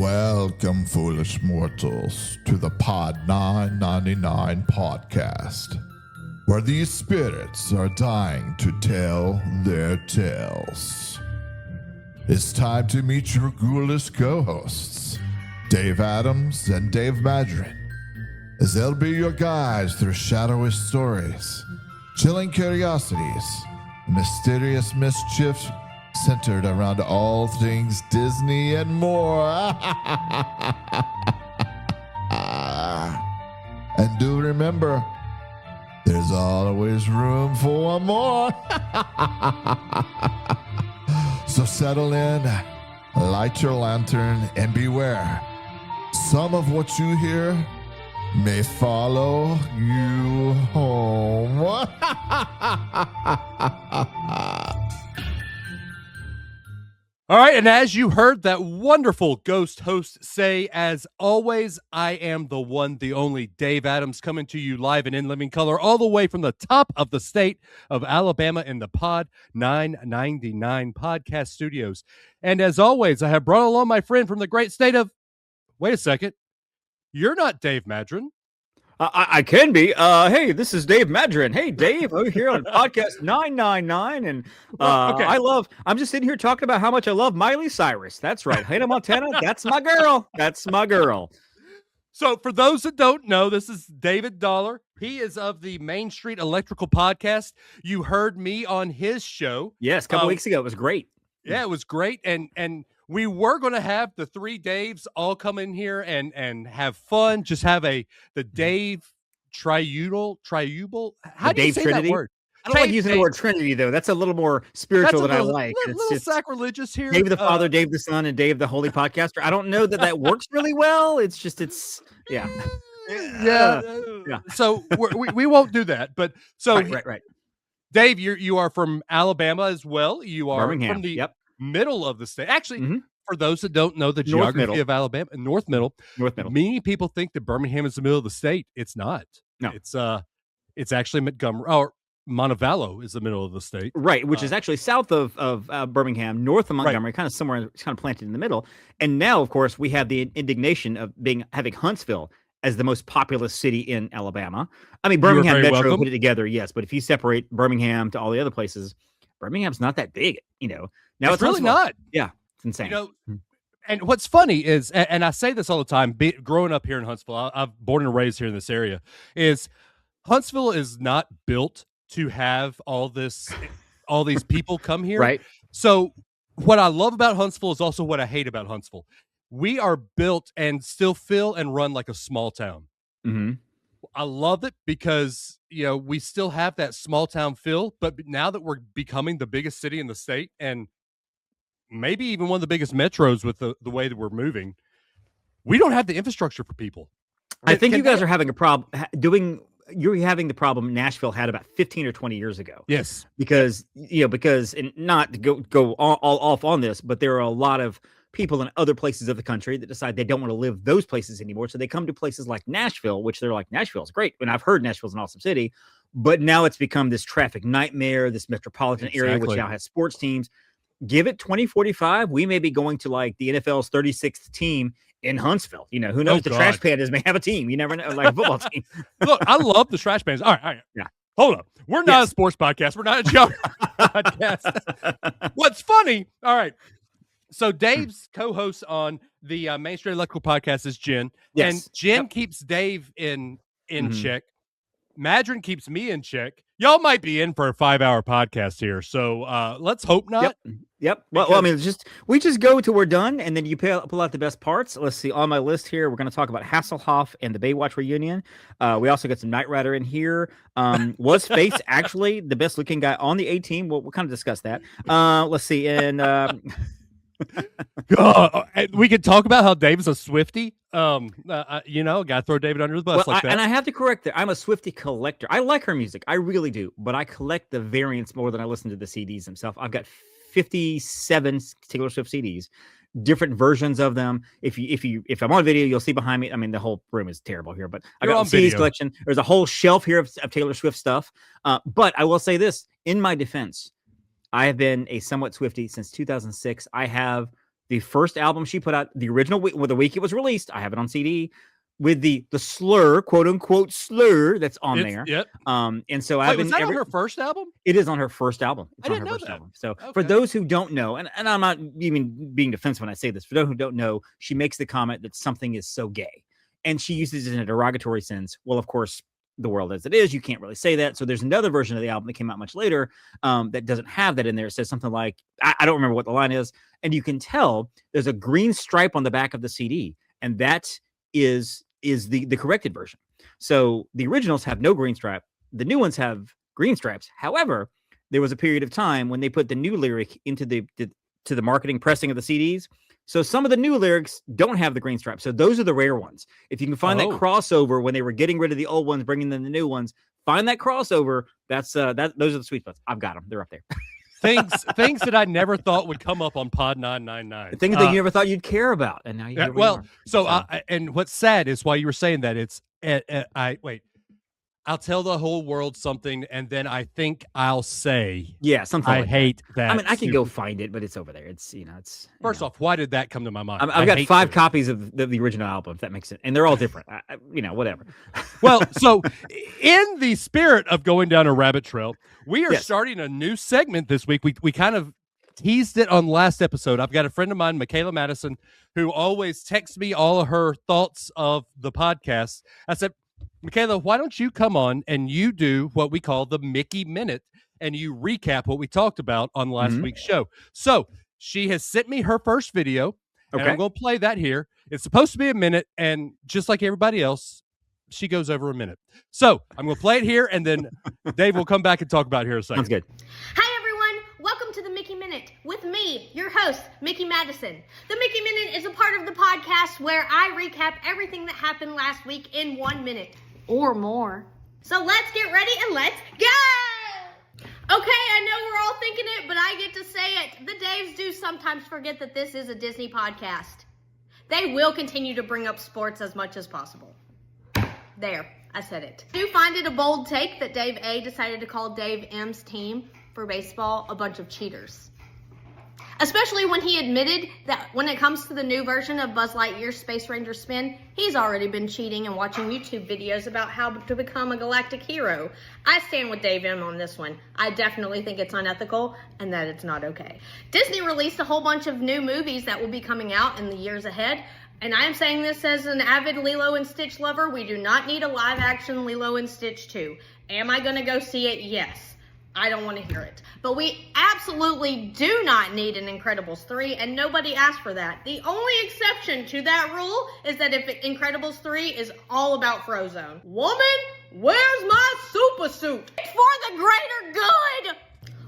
Welcome, foolish mortals, to the Pod 999 podcast, where these spirits are dying to tell their tales. It's time to meet your ghoulish co-hosts, Dave Adams and Dave Maddron, as they'll be your guides through shadowy stories, chilling curiosities, and mysterious mischief centered around all things Disney and more. And do remember, there's always room for more. So settle in, light your lantern, and beware. Some of what you hear may follow you home. All right, and as you heard that wonderful ghost host say, as always, I am the one, the only Dave Adams, coming to you live and in living color all the way from the top of the state of Alabama in the Pod 999 podcast studios. And as always, I have brought along my friend from the great state of, wait a second, you're not Dave Maddron. I can be. Hey, this is Dave Maddron. Hey, Dave, over here on podcast 999. And Okay. I'm just sitting here talking about how much I love Miley Cyrus. That's right. Hannah Montana, that's my girl. That's my girl. So for those that don't know, this is David Dollar. He is of the Main Street Electrical Podcast. You heard me on his show. Yes, a couple weeks ago. It was great. Yeah, it was great. And we were going to have the three Daves all come in here and have fun. Just have the Dave triubal. How do you say Trinity? that word? I don't like using the word Trinity, though. That's a little more spiritual than I like. It's a little sacrilegious here. Dave the Father, Dave the Son, and Dave the Holy Podcaster. I don't know that works really well. Yeah. So we won't do that. But so right. Dave, you are from Alabama as well. You are Birmingham. from the middle of the state. Actually, for those that don't know the North geography middle. of Alabama, North Middle. Many people think that Birmingham is the middle of the state. It's not. No. It's actually Montgomery, or Montevallo is the middle of the state. Right, which is actually south of Birmingham, north of Montgomery, Right. kind of somewhere, it's kind of planted in the middle. And now, of course, we have the indignation of having Huntsville as the most populous city in Alabama. I mean, Birmingham very Metro welcome. put it together, yes, but if you separate Birmingham to all the other places, Birmingham's not that big, Now It's really Huntsville. not. Yeah, it's insane. And what's funny is, and I say this all the time, growing up here in Huntsville, I've born and raised here in this area, is Huntsville is not built to have all these people come here. Right. So what I love about Huntsville is also what I hate about Huntsville. We are built and still feel and run like a small town. Mm-hmm. I love it because, we still have that small town feel, but now that we're becoming the biggest city in the state and maybe even one of the biggest metros with the way that we're moving, we don't have the infrastructure for people. I think you guys are having a problem you're having the problem Nashville had about 15 or 20 years ago. Yes. Because and not to go all off on this, but there are a lot of people in other places of the country that decide they don't want to live those places anymore. So they come to places like Nashville, which they're like, Nashville's great. And I've heard Nashville's an awesome city, but now it's become this traffic nightmare, this metropolitan area, which now has sports teams. Give it 2045. We may be going to like the NFL's 36th team in Huntsville. Who knows? The Trash Pandas may have a team. You never know, like a football team. Look, I love the Trash Pandas. All right. Yeah. Hold up. We're not a sports podcast. We're not a geography podcast. What's funny? All right. So Dave's co-host on the Main Street Electrical Podcast is Jen. Yes. And Jen keeps Dave in check. Madron keeps me in check. Y'all might be in for a 5-hour podcast here. So let's hope not. Yep. Well, I mean, we just go till we're done, and then you pull out the best parts. Let's see. On my list here, we're going to talk about Hasselhoff and the Baywatch reunion. We also got some Knight Rider in here. Was Faith actually the best looking guy on the A team? We'll kind of discuss that. Let's see. And we could talk about how Dave is a Swiftie. Gotta throw David under the bus like that. And I have to correct that. I'm a Swiftie collector. I like her music. I really do. But I collect the variants more than I listen to the CDs themselves. I've got 57 Taylor Swift CDs, different versions of them. If I'm on video, you'll see behind me. I mean, the whole room is terrible here, but I got a CDs collection. There's a whole shelf here of Taylor Swift stuff. But I will say this in my defense. I have been a somewhat Swiftie since 2006. I have The first album she put out, the original week, the week it was released, I have it on CD with the slur, quote unquote slur that's on there. Yep. And so Wait, was that on her first album? It is on her first album. It's I on didn't her know first that. album. So Okay. for those who don't know, and I'm not even being defensive when I say this, for those who don't know, she makes the comment that something is so gay. And she uses it in a derogatory sense. Well, of course, the world as it is, you can't really say that. So there's another version of the album that came out much later that doesn't have that in there. It says something like, I don't remember what the line is. And you can tell there's a green stripe on the back of the CD. And that is the corrected version. So the originals have no green stripe. The new ones have green stripes. However, there was a period of time when they put the new lyric into the marketing pressing of the CDs. So some of the new lyrics don't have the green stripe. So those are the rare ones. If you can find that crossover when they were getting rid of the old ones, bringing in the new ones, find that crossover. That's those are the sweet spots. I've got them. They're up there. things that I never thought would come up on Pod 999. Things that you never thought you'd care about, and now you. And what's sad is while you were saying that it's I'll tell the whole world something, and then I think I'll say, something. I hate that. I mean, I can go find it, but it's over there. It's First off, why did that come to my mind? I've got 5 copies of the original album, if that makes sense, and they're all different. Whatever. Well, so in the spirit of going down a rabbit trail, we are starting a new segment this week. We kind of teased it on last episode. I've got a friend of mine, Mickey Madison, who always texts me all of her thoughts of the podcast. I said, Michaela, why don't you come on and you do what we call the Mickey Minute, and you recap what we talked about on last week's show. So she has sent me her first video, and I'm going to play that here. It's supposed to be a minute, and just like everybody else, she goes over a minute. So I'm going to play it here, and then Dave will come back and talk about it here in a second. Sounds good. Hi, everyone. Welcome to the Mickey Minute with me, your host, Mickey Madison. The Mickey Minute is a part of the podcast where I recap everything that happened last week in 1 minute. Or more. So let's get ready and let's go! Okay, I know we're all thinking it, but I get to say it. The Daves do sometimes forget that this is a Disney podcast. They will continue to bring up sports as much as possible. There, I said it. I do find it a bold take that Dave A decided to call Dave M's team for baseball a bunch of cheaters. Especially when he admitted that when it comes to the new version of Buzz Lightyear's Space Ranger spin, he's already been cheating and watching YouTube videos about how to become a galactic hero. I stand with Dave M on this one. I definitely think it's unethical and that it's not okay. Disney released a whole bunch of new movies that will be coming out in the years ahead. And I am saying this as an avid Lilo and Stitch lover. We do not need a live action Lilo and Stitch 2. Am I going to go see it? Yes. I don't want to hear it. But we absolutely do not need an Incredibles 3, and nobody asked for that. The only exception to that rule is that if Incredibles 3 is all about Frozone. Woman, where's my super suit? It's for the greater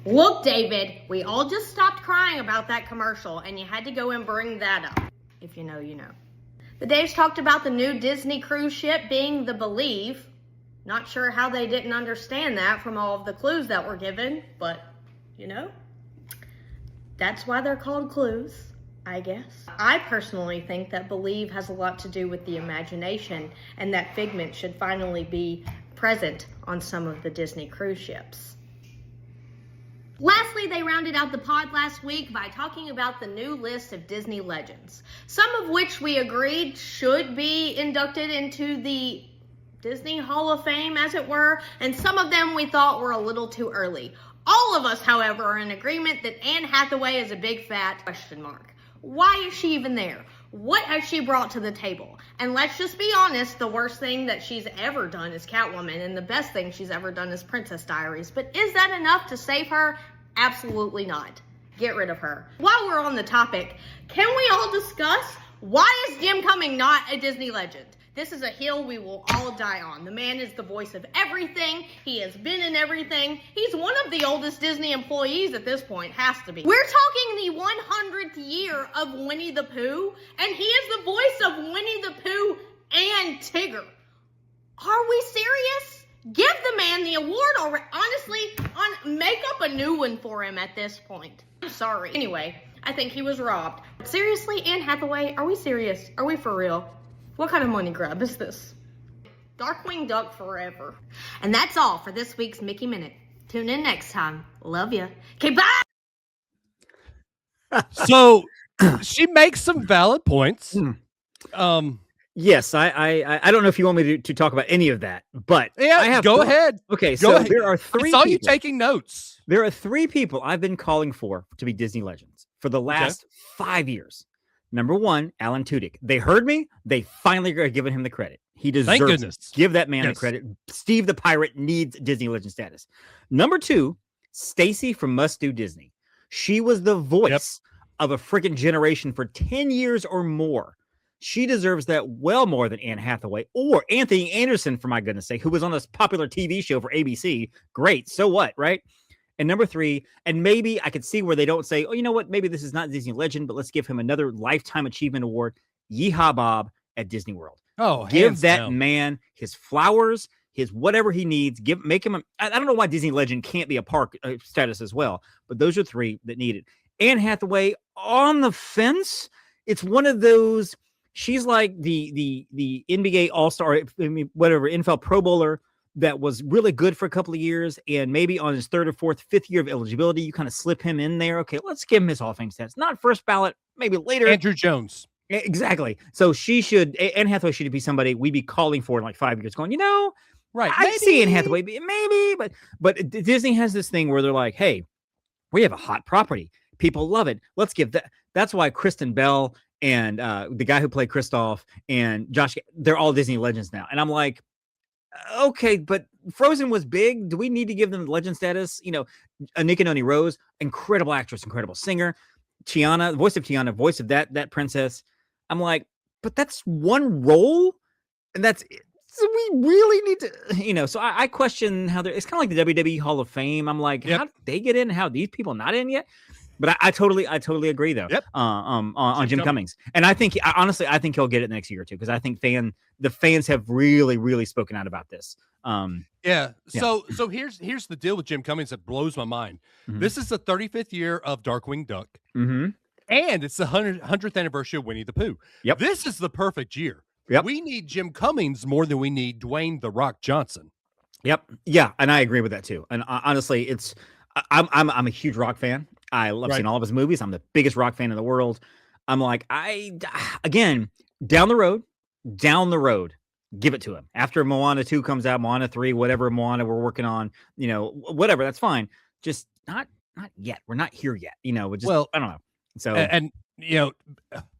good! Look, David, we all just stopped crying about that commercial, and you had to go and bring that up. If you know, you know. The Daves talked about the new Disney cruise ship being the Believe. Not sure how they didn't understand that from all of the clues that were given, but, that's why they're called clues, I guess. I personally think that Believe has a lot to do with the imagination, and that Figment should finally be present on some of the Disney cruise ships. Lastly, they rounded out the pod last week by talking about the new list of Disney legends, some of which we agreed should be inducted into the Disney Hall of Fame, as it were, and some of them we thought were a little too early. All of us, however, are in agreement that Anne Hathaway is a big fat question mark. Why is she even there? What has she brought to the table? And let's just be honest, the worst thing that she's ever done is Catwoman, and the best thing she's ever done is Princess Diaries. But is that enough to save her? Absolutely not. Get rid of her. While we're on the topic, can we all discuss why is Jim Cumming not a Disney legend? This is a hill we will all die on. The man is the voice of everything. He has been in everything. He's one of the oldest Disney employees at this point, has to be. We're talking the 100th year of Winnie the Pooh, and he is the voice of Winnie the Pooh and Tigger. Are we serious? Give the man the award already. Honestly, make up a new one for him at this point. I'm sorry. Anyway, I think he was robbed. Seriously, Anne Hathaway, are we serious? Are we for real? What kind of money grab is this? Darkwing Duck forever. And that's all for this week's Mickey Minute. Tune in next time. Love ya. Okay, bye! So she makes some valid points. Yes, I don't know if you want me to talk about any of that, but yeah, I have go ahead. Okay, Go so ahead. there are three. I saw people. you taking notes. There are three people I've been calling for to be Disney legends for the last 5 years. Number one, Alan Tudyk. They heard me. They finally are giving him the credit. He deserves Thank goodness. it. Give that man the credit. Steve the Pirate needs Disney legend status. Number two, Stacy from Must Do Disney. She was the voice of a freaking generation for 10 years or more. She deserves that well more than Anne Hathaway or Anthony Anderson, for my goodness sake, who was on this popular TV show for ABC. Great. So what, right? And number three, and maybe I could see where they don't say, oh, you know what? Maybe this is not Disney legend, but let's give him another Lifetime Achievement Award. Yeehaw Bob at Disney World. Oh, give that down. man his flowers, his whatever he needs. Make him. I don't know why Disney legend can't be a park status as well, but those are three that need it. Anne Hathaway on the fence. It's one of those. She's like the NBA All-Star, whatever, NFL Pro Bowler that was really good for a couple of years, and maybe on his third or fourth, fifth year of eligibility, you kind of slip him in there. Okay, let's give him his Hall of Fame status. Not first ballot, maybe later. Andrew Jones. Exactly. So she should, Anne Hathaway should be somebody we'd be calling for in like 5 years, going, right? I see Anne Hathaway, maybe, but Disney has this thing where they're like, hey, we have a hot property. People love it. Let's give that. That's why Kristen Bell and the guy who played Kristoff and Josh, they're all Disney legends now. And I'm like, okay, but Frozen was big. Do we need to give them legend status? Anika Noni Rose, incredible actress, incredible singer. Tiana, voice of that princess. I'm like, but that's one role, and that's it. So we really need to, so I question how it's kind of like the WWE Hall of Fame. I'm like, how did they get in? How these people not in yet? But I totally agree though. On Jim Cummings, and I think honestly, I think he'll get it next year or two because I think the fans have really spoken out about this. So here's the deal with Jim Cummings that blows my mind. Mm-hmm. This is the 35th year of Darkwing Duck, and it's the 100th anniversary of Winnie the Pooh. Yep, this is the perfect year. Yep, we need Jim Cummings more than we need Dwayne The Rock Johnson. Yep, yeah, and I agree with that too. And honestly, I'm a huge Rock fan. I love seeing all of his movies. I'm the biggest Rock fan in the world. I'm like, again, down the road, give it to him. After Moana 2 comes out, Moana 3, whatever Moana we're working on, whatever, that's fine. Just not yet. We're not here yet. I don't know. So and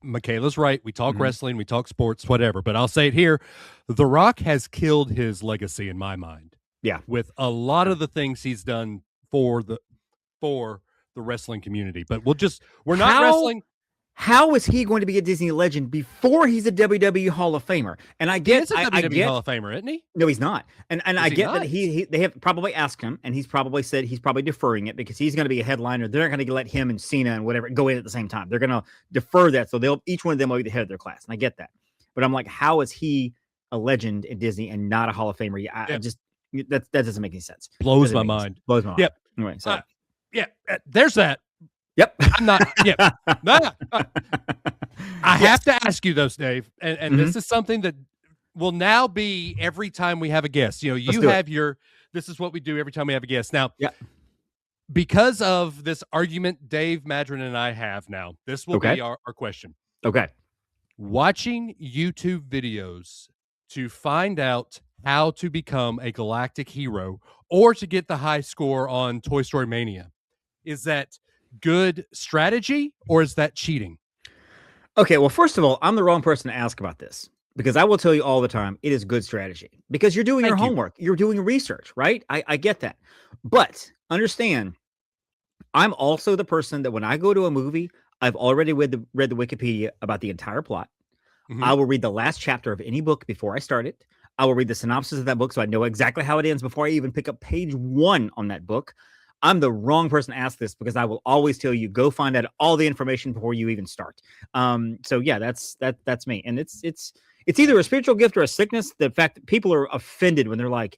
Michaela's right. We talk wrestling, we talk sports, whatever. But I'll say it here: The Rock has killed his legacy in my mind. Yeah, with a lot of the things he's done for the wrestling community. But we're not wrestling. How is he going to be a Disney legend before he's a WWE Hall of Famer? And I get, he's a WWE Hall of Famer, isn't he? No, he's not. And I get that they have probably asked him, and he's probably said he's probably deferring it because he's going to be a headliner. They're not going to let him and Cena and whatever go in at the same time. They're going to defer that, so each one of them will be the head of their class. And I get that, but I'm like, how is he a legend in Disney and not a Hall of Famer? I just that doesn't make any sense. Blows my mind. Blows my mind. Yep. Anyway, so there's that. Yep. I'm not. Yep. I have to ask you though, Dave, and this is something that will now be every time we have a guest. This is what we do every time we have a guest. Now, because of this argument Dave Maddron and I have now, this will be our question. Okay. Watching YouTube videos to find out how to become a galactic hero or to get the high score on Toy Story Mania. Is that good strategy or is that cheating? Okay, well, first of all, I'm the wrong person to ask about this because I will tell you all the time it is good strategy because you're doing your homework. You're doing research, right? I get that. But understand, I'm also the person that when I go to a movie, I've already read the Wikipedia about the entire plot. I will read the last chapter of any book before I start it. I will read the synopsis of that book so I know exactly how it ends before I even pick up page 1 on that book. I'm the wrong person to ask this because I will always tell you, go find out all the information before you even start. So yeah, that's me. And it's either a spiritual gift or a sickness. The fact that people are offended when they're like,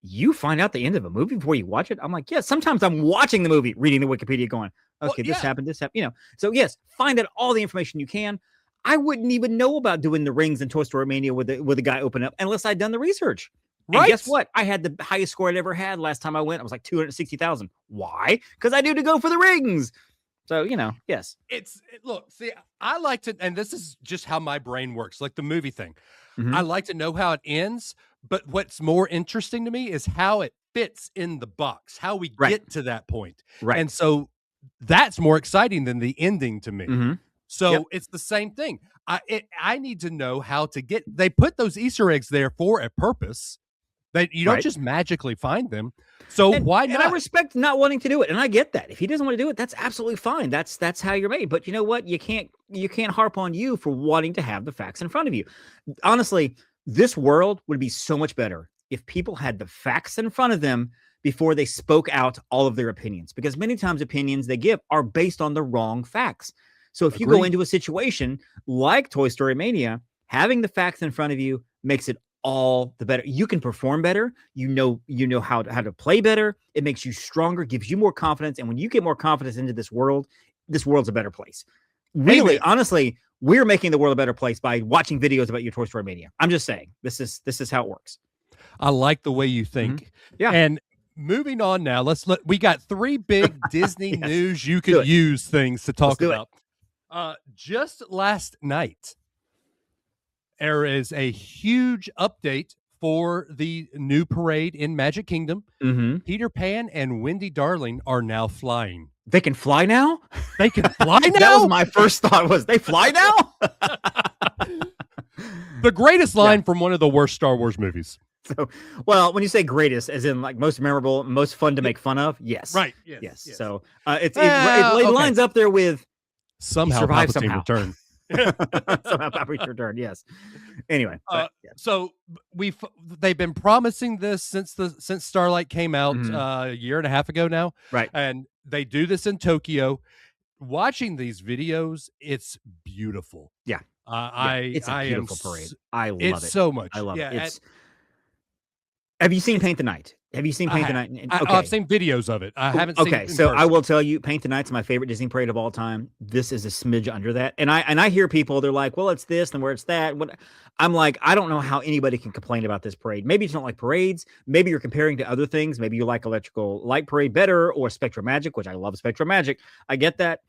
you find out the end of a movie before you watch it. I'm like, yeah, sometimes I'm watching the movie, reading the Wikipedia going, okay, this happened. So yes, find out all the information you can. I wouldn't even know about doing the rings in Toy Story Mania with the guy open up unless I'd done the research. Right. And guess what? I had the highest score I'd ever had last time I went. I was like 260,000. Why? Because I knew to go for the rings. So, yes. Look, see, I like to, and this is just how my brain works, like the movie thing. Mhm. I like to know how it ends, but what's more interesting to me is how it fits in the box, how we Right. get to that point. Right. And so that's more exciting than the ending to me. Mhm. So Yep. it's the same thing. I need to know how to get. They put those Easter eggs there for a purpose. That you don't Right. just magically find them. So why not? And I respect not wanting to do it, and I get that. If he doesn't want to do it, that's absolutely fine. That's how you're made. But you know what? You can't harp on you for wanting to have the facts in front of you. Honestly, this world would be so much better if people had the facts in front of them before they spoke out all of their opinions. Because many times opinions they give are based on the wrong facts. So if you go Agreed. into a situation like Toy Story Mania, having the facts in front of you makes it all the better. You can perform better. You know how to play better. It makes you stronger, gives you more confidence. And when you get more confidence into this world's a better place. Really, Amen. honestly, we're making the world a better place by watching videos about your Toy Story Mania. I'm just saying, this is how it works. I like the way you think. Yeah. And moving on now, we got 3 big Disney Yes. news you Do could it. use things to talk do it. about. Just last night, there is a huge update for the new parade in Magic Kingdom. Mm-hmm. Peter Pan and Wendy Darling are now flying. They can fly now? They can fly now? That was my first thought, was they fly now? The greatest line from one of the worst Star Wars movies. So, well, when you say greatest, as in like most memorable, most fun to make fun of, yes. Right. Yes. Yes. So it Okay. lines up there with Somehow survived Palpatine somehow. returned. somehow Palpatine returned. Yes. Anyway. Yeah. So they've been promising this since Starlight came out a year and a half ago now. Right. And they do this in Tokyo. Watching these videos, it's beautiful. Yeah. It's a beautiful parade. I love it's it. so much. I love yeah, it. Have you seen Paint the Night? Have you seen Paint the Night? Okay. I've seen videos of it. I haven't seen it in so I person. will tell you, Paint the Night's my favorite Disney parade of all time. This is a smidge under that. And I hear people, they're like, well, it's this and where it's that. I'm like, I don't know how anybody can complain about this parade. Maybe you don't like parades. Maybe you're comparing to other things. Maybe you like Electrical Light Parade better, or Spectrum Magic, which I love Spectrum Magic. I get that.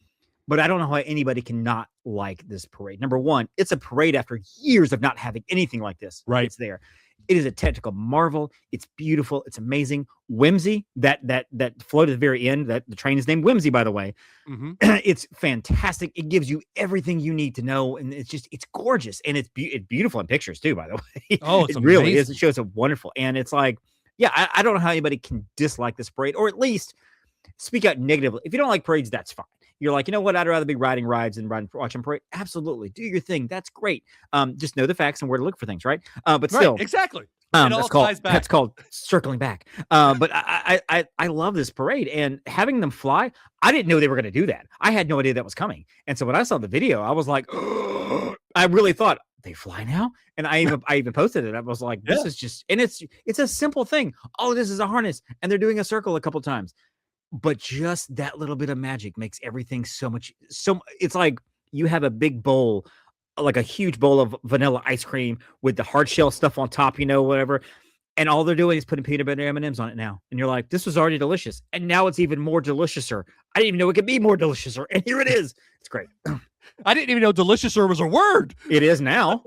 But I don't know how anybody cannot like this parade. Number one, it's a parade after years of not having anything like this. Right. It's there. It is a technical marvel. It's beautiful. It's amazing. Whimsy, that float at the very end, that the train is named Whimsy, by the way. Mm-hmm. It's fantastic. It gives you everything you need to know. And it's gorgeous. And it's beautiful in pictures too, by the way. Oh, it's it really is. amazing. It shows up wonderful. And it's like, yeah, I don't know how anybody can dislike this parade, or at least speak out negatively. If you don't like parades, that's fine. You're like, you know what? I'd rather be riding rides than watching parade. Absolutely. Do your thing. That's great. Just know the facts and where to look for things, right? But still. Right, exactly. It all ties back. That's called circling back. But I love this parade, and having them fly, I didn't know they were going to do that. I had no idea that was coming. And so when I saw the video, I was like, I really thought, they fly now? And I even posted it. I was like, this is just, and it's a simple thing. Oh, this is a harness, and they're doing a circle a couple times. But just that little bit of magic makes everything so it's like you have a big bowl, like a huge bowl of vanilla ice cream with the hard shell stuff on top, whatever. And all they're doing is putting peanut butter M&Ms on it now. And you're like, this was already delicious. And now it's even more deliciouser. I didn't even know it could be more deliciouser. And here it is. It's great. I didn't even know deliciouser was a word. It is now.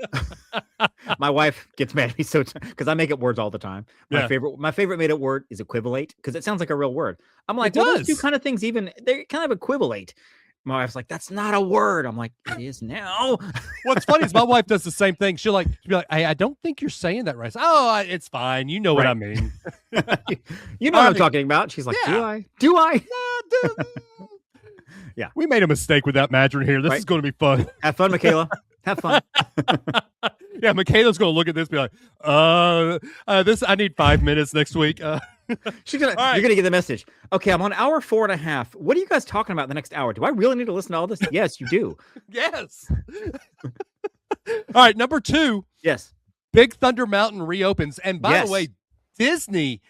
My wife gets mad at me because I make up words all the time. My favorite made up word is equivalate, because it sounds like a real word. I'm like, well, those two kind of things, they kind of equivalate. My wife's like, that's not a word. I'm like, it is now. What's funny is my wife does the same thing. She'll be like, hey, I don't think you're saying that right. It's fine. You know what I mean. You know what I'm talking about. She's like, do I? Yeah. We made a mistake with that Madron here. This is going to be fun. Have fun, Michaela. Have fun. Yeah, Michaela's going to look at this and be like, this, I need 5 minutes next week. You're going to get the message. Okay, I'm on hour 4.5. What are you guys talking about the next hour? Do I really need to listen to all this? Yes, you do. Yes. All right, number 2. Yes. Big Thunder Mountain reopens. And by the way, Disney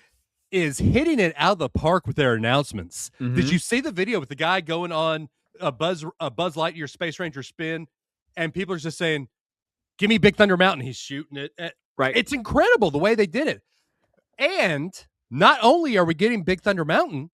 is hitting it out of the park with their announcements. Mm-hmm. Did you see the video with the guy going on a Buzz Lightyear Space Ranger spin, and people are just saying, give me Big Thunder Mountain. He's shooting it. Right. It's incredible the way they did it. And not only are we getting Big Thunder Mountain,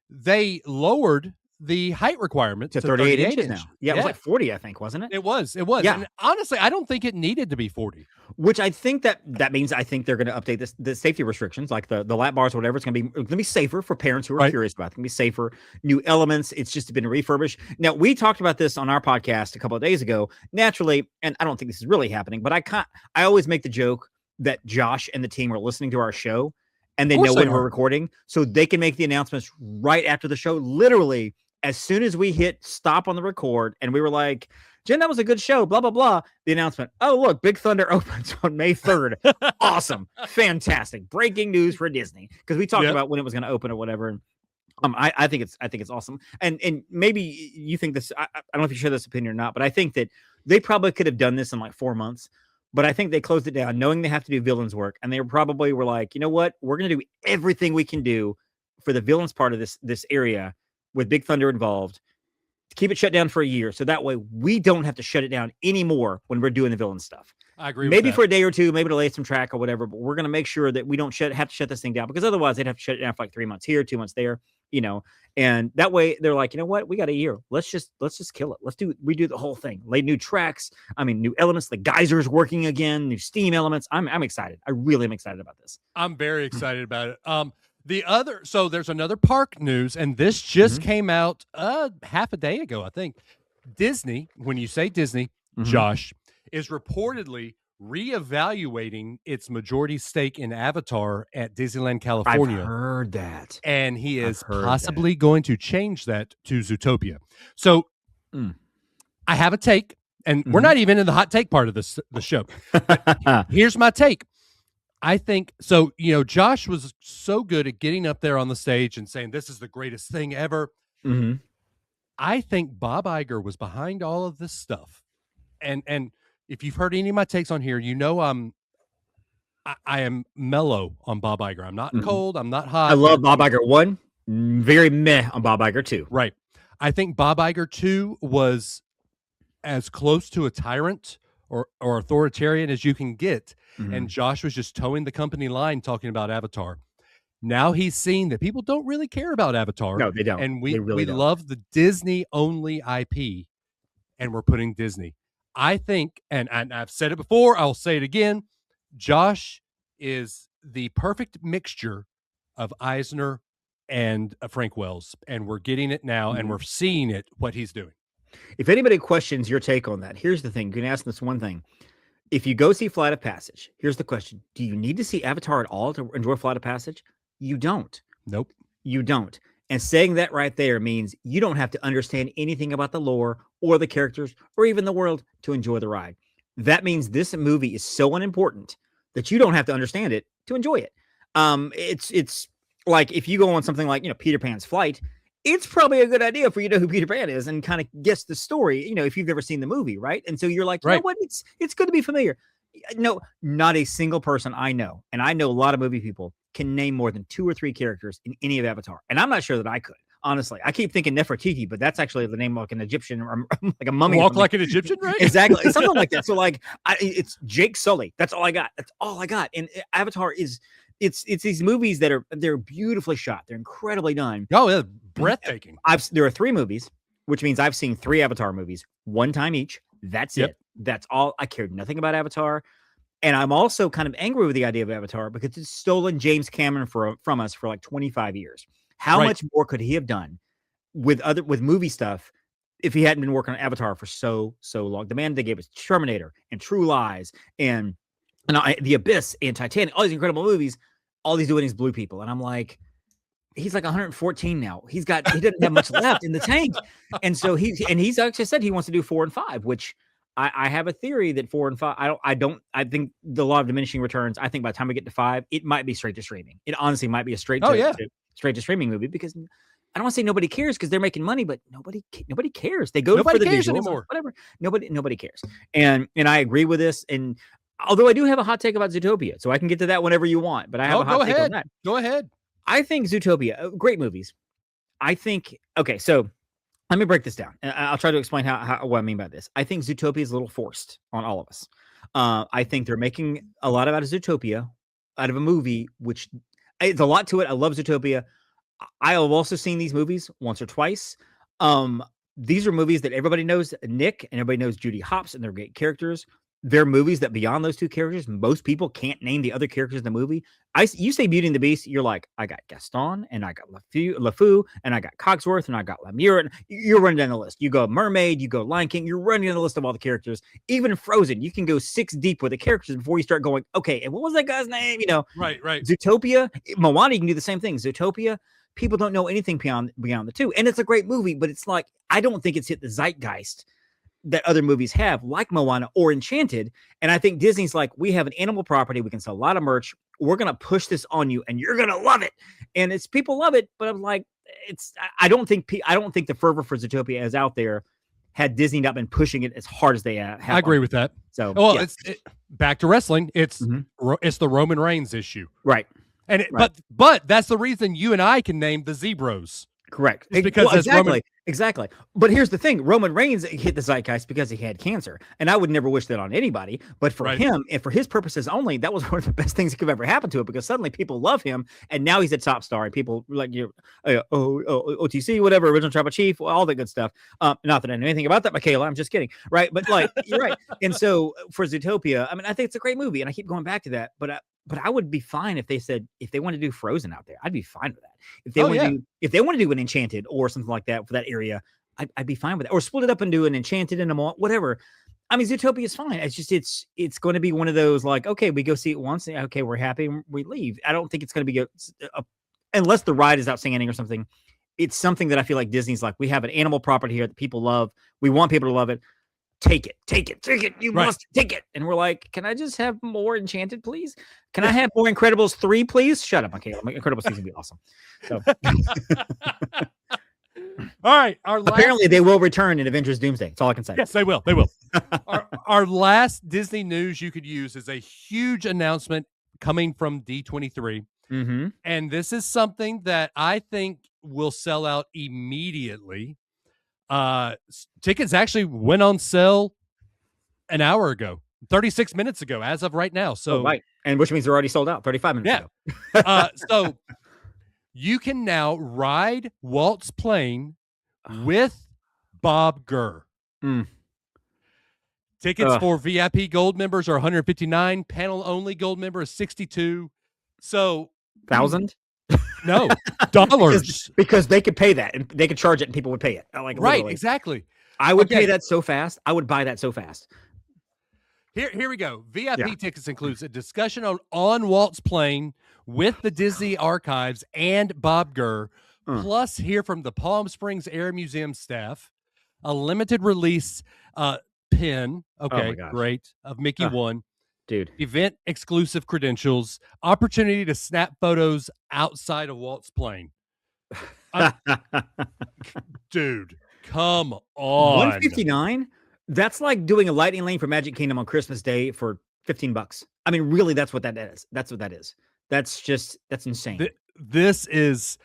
they lowered the height requirement to 38 inches inch. now. Yeah, it was like 40, I think, wasn't it? It was. Yeah. And honestly, I don't think it needed to be 40. Which I think that means I think they're going to update the safety restrictions, like the lap bars or whatever. It's going to be safer for parents who are curious about it. It's going to be safer. New elements. It's just been refurbished. Now, we talked about this on our podcast a couple of days ago. Naturally, and I don't think this is really happening, but I always make the joke that Josh and the team are listening to our show and they know when we're recording, so they can make the announcements right after the show. Literally, as soon as we hit stop on the record, and we were like, Jen, that was a good show, blah, blah, blah. The announcement, oh, look, Big Thunder opens on May 3rd. Awesome. Fantastic. Breaking news for Disney. Because we talked about when it was going to open or whatever. And I think it's awesome. And maybe you think this, I don't know if you share this opinion or not, but I think that they probably could have done this in like 4 months. But I think they closed it down knowing they have to do villains work. And they probably were like, you know what? We're going to do everything we can do for the villains part of this area with Big Thunder involved, to keep it shut down for a year. So that way we don't have to shut it down anymore when we're doing the villain stuff. I agree. Maybe for a day or two, maybe to lay some track or whatever, but we're going to make sure that we don't have to shut this thing down, because otherwise they'd have to shut it down for like 3 months here, 2 months there, and that way they're like, you know what? We got a year. Let's just kill it. We do the whole thing. Lay new tracks. I mean, new elements. The geysers working again, new steam elements. I'm excited. I really am excited about this. I'm very excited about it. So there's another park news, and this just came out half a day ago, I think. Disney, when you say Disney, Josh, is reportedly reevaluating its majority stake in Avatar at Disneyland, California. I've heard that. And he is possibly going to change that to Zootopia. So I have a take, and we're not even in the hot take part of the show. Here's my take. I think so. Josh was so good at getting up there on the stage and saying, this is the greatest thing ever. I think Bob Iger was behind all of this stuff. And if you've heard any of my takes on here, I am mellow on Bob Iger. I'm not cold. I'm not hot. I love Bob Iger 1. Very meh on Bob Iger 2. Right. I think Bob Iger 2 was as close to a tyrant or authoritarian as you can get. And Josh was just towing the company line talking about Avatar. Now he's seeing that people don't really care about Avatar. No, they don't. And we really don't. love the Disney-only IP, and we're putting Disney. I think, and I've said it before, I'll say it again, Josh is the perfect mixture of Eisner and Frank Wells, and we're getting it now, and we're seeing it, what he's doing. If anybody questions your take on that, here's the thing. You can ask this one thing. If you go see Flight of Passage, here's the question. Do you need to see Avatar at all to enjoy Flight of Passage? You don't. Nope. You don't. And saying that right there means you don't have to understand anything about the lore or the characters or even the world to enjoy the ride. That means this movie is so unimportant that you don't have to understand it to enjoy it. It's like if you go on something like, Peter Pan's Flight, it's probably a good idea for you to know who Peter Pan is and kind of guess the story, if you've never seen the movie, right? And so you're like, you know what? It's good to be familiar. No, not a single person I know, and I know a lot of movie people, can name more than 2 or 3 characters in any of Avatar. And I'm not sure that I could, honestly. I keep thinking Nefertiti, but that's actually the name of like an Egyptian or like a mummy. Walk like an Egyptian, right? Exactly. Something like that. So like, it's Jake Sully. That's all I got. That's all I got. And Avatar is... It's these movies that they're beautifully shot. They're incredibly done. Oh, yeah, breathtaking. There are 3 movies, which means I've seen 3 Avatar movies, 1 time each. That's it. That's all. I cared nothing about Avatar. And I'm also kind of angry with the idea of Avatar because it's stolen James Cameron from us for like 25 years. How much more could he have done with movie stuff if he hadn't been working on Avatar for so long? The man they gave us Terminator and True Lies and The Abyss and Titanic, all these incredible movies. All he's doing is blue people. And I'm like, he's like 114 now. He doesn't have much left in the tank. And so he's actually said he wants to do 4 and 5, which I have a theory that 4 and 5, I think the law of diminishing returns. I think by the time we get to 5, it might be straight to streaming. It honestly might be a straight to streaming movie, because I don't want to say nobody cares because they're making money, but nobody cares. They go for the visuals anymore. Whatever. Nobody cares. And I agree with this. And although I do have a hot take about Zootopia, so I can get to that whenever you want, but I have a hot take on that. Go ahead. I think Zootopia, great movies. I think, okay, so let me break this down. I'll try to explain what I mean by this. I think Zootopia is a little forced on all of us. I think they're making a lot out of Zootopia, out of a movie, which it's a lot to it. I love Zootopia. I have also seen these movies once or twice. These are movies that everybody knows Nick and everybody knows Judy Hopps, and they're great characters. They're movies that beyond those two characters, most people can't name the other characters in the movie. You say Beauty and the Beast, you're like, I got Gaston, and I got LeFou, and I got Cogsworth, and I got Lemire, and you're running down the list. You go Mermaid, you go Lion King, you're running down the list of all the characters. Even Frozen, you can go 6 deep with the characters before you start going, okay, and what was that guy's name? Right. Zootopia, Moana, you can do the same thing. Zootopia, people don't know anything beyond the two, and it's a great movie, but it's like, I don't think it's hit the zeitgeist that other movies have, like Moana or Enchanted. And I think Disney's like, we have an animal property, we can sell a lot of merch, we're gonna push this on you and you're gonna love it. And it's, people love it, but I'm like, I don't think the fervor for Zootopia is out there had Disney not been pushing it as hard as they have. I agree with that. So it's back to wrestling. It's the Roman Reigns issue, right? And but that's the reason you and I can name the Zebros. Correct. It's because exactly. But here's the thing: Roman Reigns hit the zeitgeist because he had cancer, and I would never wish that on anybody. But for him, and for his purposes only, that was one of the best things that could ever happen to it, because suddenly people love him, and now he's a top star, and people like OTC, whatever, original tribal chief, all that good stuff. Not that I know anything about that, Michaela. I'm just kidding, right? But like, you're right. And so for Zootopia, I mean, I think it's a great movie, and I keep going back to that. But I would be fine if they said, if they want to do Frozen out there, I'd be fine with that. If they want to do an Enchanted or something like that for that area, I'd be fine with that. Or split it up and do an Enchanted and a whatever. I mean, Zootopia is fine. It's just it's going to be one of those like, okay, we go see it once, and okay, we're happy, and we leave. I don't think it's going to be unless the ride is outstanding or something. It's something that I feel like Disney's like, we have an animal property here that people love. We want people to love it. Take it. You must take it. And we're like, can I just have more Enchanted, please? Can I have more Incredibles 3, please? Shut up, Michaela. Incredibles 3 would be awesome. So. All right. Apparently, they will return in Avengers Doomsday. That's all I can say. Yes, they will. Our last Disney news you could use is a huge announcement coming from D23. Mm-hmm. And this is something that I think will sell out immediately. Tickets actually went on sale an hour ago, 36 minutes ago, as of right now. So, right. And which means they're already sold out 35 minutes ago. So you can now ride Walt's plane with Bob Gurr. Tickets for VIP gold members are $159. Panel only gold member is $62. So $1,000? No, dollars. Because they could pay that, and they could charge it, and people would pay it. Like, right, literally. Exactly. I would pay that so fast. I would buy that so fast. Here we go. VIP tickets includes a discussion on Walt's plane with the Disney Archives and Bob Gurr, plus hear from the Palm Springs Air Museum staff, a limited release pin, great, of Mickey 1. Dude. Event exclusive credentials, opportunity to snap photos outside of Walt's plane. Dude, come on. $159? That's like doing a lightning lane for Magic Kingdom on Christmas Day for $15. I mean, really, that's what that is. That's what that is. That's insane. This is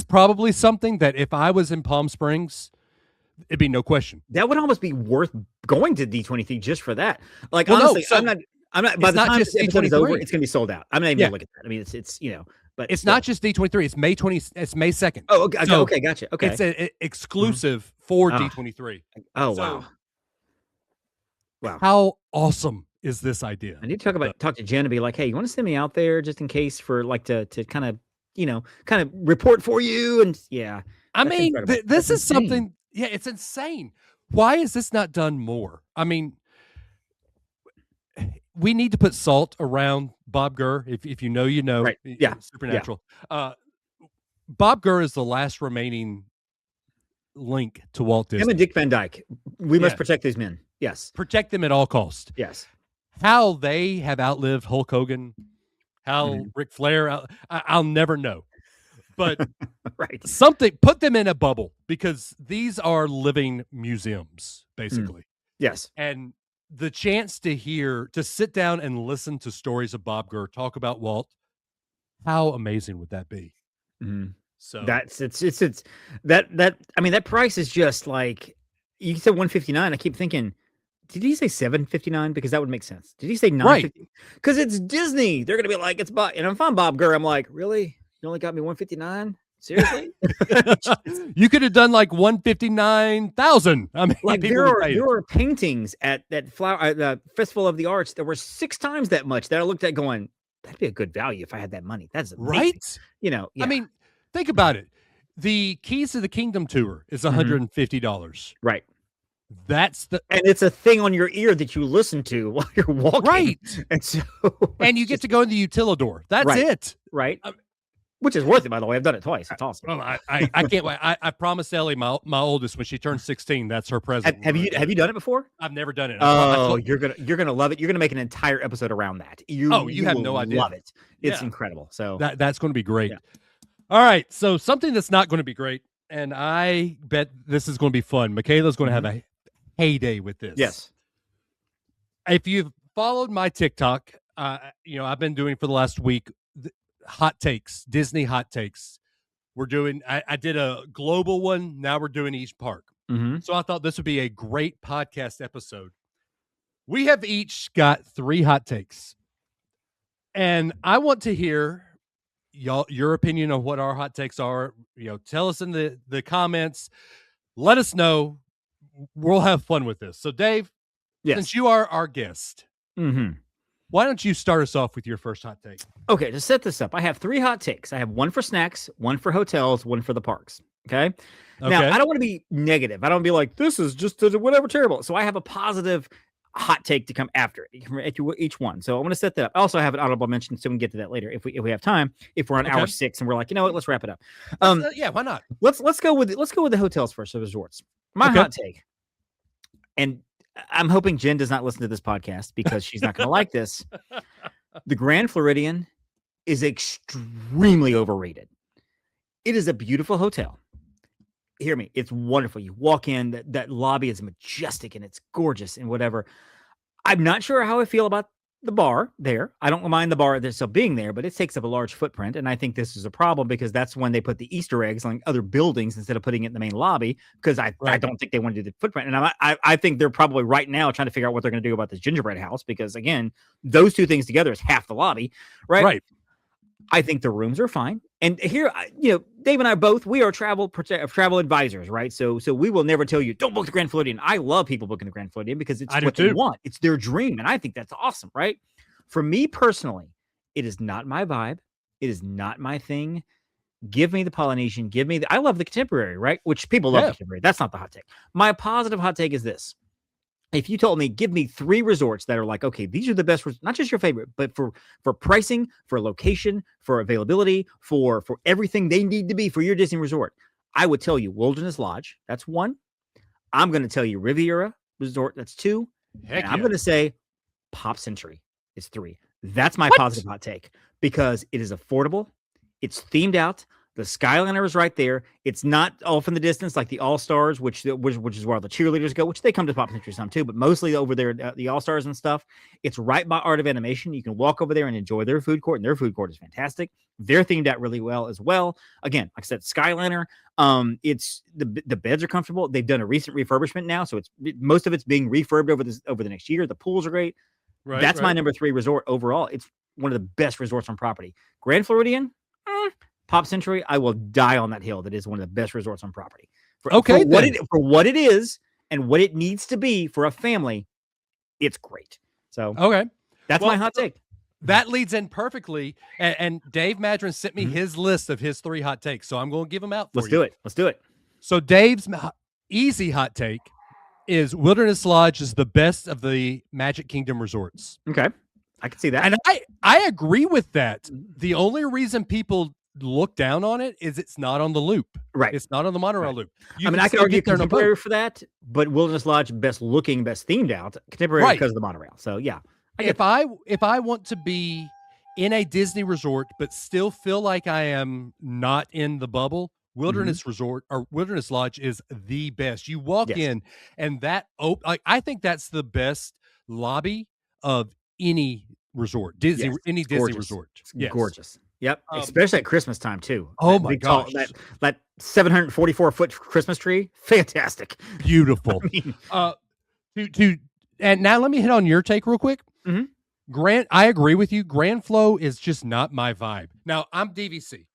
probably something that if I was in Palm Springs, it'd be no question. That would almost be worth going to D23 just for that. Like, honestly, I'm not. By the time this episode is over, it's going to be sold out. I'm not even going to look at that. I mean, it's but it's not just D23. It's May 20. It's May 2nd. Oh, okay, okay, gotcha. Okay, it's an exclusive for D23. Oh, wow. Wow, how awesome is this idea? I need to talk to Jen and be like, hey, you want to send me out there just in case for like to kind of report for you? And I mean, this is something. Yeah, it's insane. Why is this not done more? I mean, we need to put salt around Bob Gurr. If you know, you know. Right. Yeah. Supernatural. Yeah. Bob Gurr is the last remaining link to Walt Disney. Him and Dick Van Dyke. We must protect these men. Yes. Protect them at all costs. Yes. How they have outlived Hulk Hogan, how Ric Flair, I'll never know. But something, put them in a bubble, because these are living museums, basically. Yes. And the chance to sit down and listen to stories of Bob Gurr talk about Walt, how amazing would that be? So that's I mean, that price is just like, you said $159. I keep thinking, did he say $759? Because that would make sense. Did he say $950? Because it's Disney. They're gonna be like, it's Bob. And if I'm Bob Gurr, I'm like, really? You only got me $159? Seriously? You could have done like 159,000. I mean, Like people would pay it. there are paintings at that the Festival of the Arts that were 6 times that much that I looked at going, that'd be a good value if I had that money. That's amazing. Right? You know, I mean, think about it. The Keys to the Kingdom tour is $150. right. That's And it's a thing on your ear that you listen to while you're walking. right. And so And you get to go in the Utilidor. That's Right. it. right. Which is worth it, by the way. I've done it twice. It's awesome. Well, I can't wait. I promised Ellie, my oldest, when she turns 16, that's her present. Have you done it before? I've never done it. Oh, you're gonna love it. You're gonna make an entire episode around that. You have will no idea. Love it. It's Yeah. incredible. So that's going to be great. Yeah. All right. So something that's not going to be great, and I bet this is going to be fun. Michaela's going to have a heyday with this. yes. If you've followed my TikTok, I've been doing for the last week hot takes, Disney hot takes. We're doing, I did a global one. Now we're doing each park. Mm-hmm. So I thought this would be a great podcast episode. We have each got 3 hot takes. And I want to hear your opinion on what our hot takes are. Tell us in the comments. Let us know. We'll have fun with this. So Dave, Yes. since you are our guest, Mm-hmm. why don't you start us off with your first hot take? Okay, to set this up, I have 3 hot takes. I have one for snacks, one for hotels, one for the parks. Okay. Now, Okay. I don't want to be negative. I don't be like, this is just whatever terrible. So I have a positive hot take to come after it, each one. So I want to set that up. I also have an honorable mention, so we can get to that later if we have time. If we're on hour 6 and we're like, you know what, let's wrap it up. Yeah, why not? Let's go with the hotels first, the resorts. My Okay. hot take, and I'm hoping Jen does not listen to this podcast because she's not going to like this. The Grand Floridian is extremely overrated. It is a beautiful hotel. Hear me. It's wonderful. You walk in, that lobby is majestic and it's gorgeous and whatever. I'm not sure how I feel about the bar there. I don't mind the bar still being there, but it takes up a large footprint. And I think this is a problem because that's when they put the Easter eggs on other buildings instead of putting it in the main lobby, because I don't think they want to do the footprint. And I think they're probably right now trying to figure out what they're going to do about this gingerbread house, because again, those 2 things together is half the lobby, right? Right. I think the rooms are fine. And here, Dave and I both, we are travel advisors, right? So we will never tell you, don't book the Grand Floridian. I love people booking the Grand Floridian because it's what they want. It's their dream. And I think that's awesome, right? For me personally, it is not my vibe. It is not my thing. Give me the Polynesian. I love the Contemporary, right? Which people love the Contemporary. That's not the hot take. My positive hot take is this. If you told me, give me 3 resorts that are like, okay, these are the best, not just your favorite, but for pricing, for location, for availability, for everything they need to be for your Disney resort, I would tell you Wilderness Lodge. That's 1. I'm going to tell you Riviera Resort. That's 2. Heck and I'm going to say Pop Century is 3. That's my positive hot take because it is affordable. It's themed out. The Skyliner is right there. It's not off in the distance like the All-Stars, which is where the cheerleaders go, which they come to Pop Century some too, but mostly over there, the All-Stars and stuff. It's right by Art of Animation. You can walk over there and enjoy their food court, and their food court is fantastic. They're themed out really well as well. Again, like I said, Skyliner, it's the beds are comfortable. They've done a recent refurbishment now, so most of it's being refurbed over the next year. The pools are great. Right, That's my number 3 resort overall. It's one of the best resorts on property. Grand Floridian, Pop Century, I will die on that hill. That is one of the best resorts on property. For what it is and what it needs to be for a family, it's great. So that's my hot take. That leads in perfectly. And Dave Maddron sent me his list of his 3 hot takes, so I'm going to give them out for you. Let's do it. So Dave's easy hot take is Wilderness Lodge is the best of the Magic Kingdom resorts. Okay, I can see that, and I agree with that. The only reason people look down on it is it's not on the loop. Right. It's not on the monorail loop. I can argue Contemporary for that, but Wilderness Lodge, best looking, best themed out. Contemporary because of the monorail. So yeah. If I want to be in a Disney resort but still feel like I am not in the bubble, Wilderness Resort or Wilderness Lodge is the best. You walk in and I think that's the best lobby of any resort. Disney resort. It's gorgeous. Yep, especially at Christmas time too. Oh my gosh, that 744-foot Christmas tree, fantastic, beautiful. And now let me hit on your take real quick. I agree with you. Grand Flow is just not my vibe. Now I'm DVC.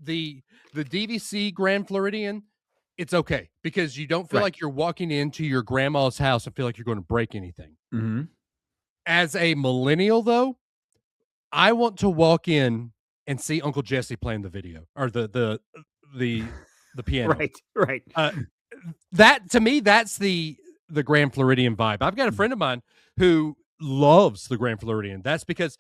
the DVC Grand Floridian, it's okay because you don't feel like you're walking into your grandma's house and feel like you're going to break anything. Mm-hmm. As a millennial, though, I want to walk in and see Uncle Jesse playing the video or the piano. Right. That to me, that's the Grand Floridian vibe. I've got a friend of mine who loves the Grand Floridian. That's because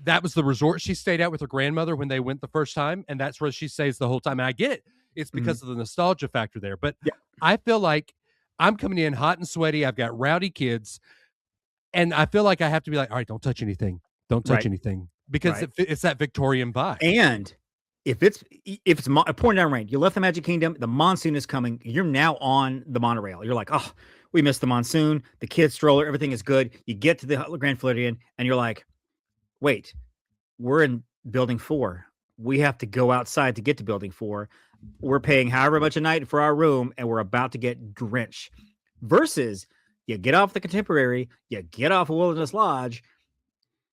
that was the resort she stayed at with her grandmother when they went the first time, and that's where she stays the whole time. And I get it. It's because of the nostalgia factor there. But I feel like I'm coming in hot and sweaty. I've got rowdy kids, and I feel like I have to be like, all right, don't touch anything. Don't touch anything. Because it's that Victorian vibe. And if it's pouring down rain, you left the Magic Kingdom, the monsoon is coming, you're now on the monorail. You're like, oh, we missed the monsoon, the kids stroller, everything is good. You get to the Grand Floridian and you're like, wait, we're in building 4. We have to go outside to get to building 4. We're paying however much a night for our room and we're about to get drenched. Versus you get off the Contemporary, you get off of Wilderness Lodge.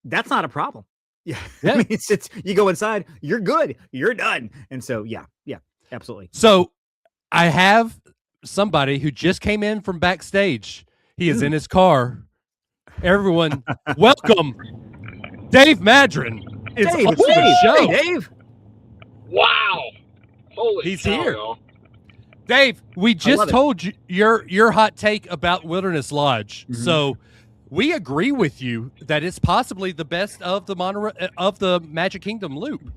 That's not a problem. Yeah. I mean, it's you go inside, you're good, you're done. And so, yeah, absolutely. So I have somebody who just came in from backstage. He is in his car. Everyone, welcome Dave Maddron. It's Dave, on the show. Hey, Dave. Wow. Holy He's cow, here. y'all. Dave, we just told you your hot take about Wilderness Lodge. So we agree with you that it's possibly the best of the Magic Kingdom loop.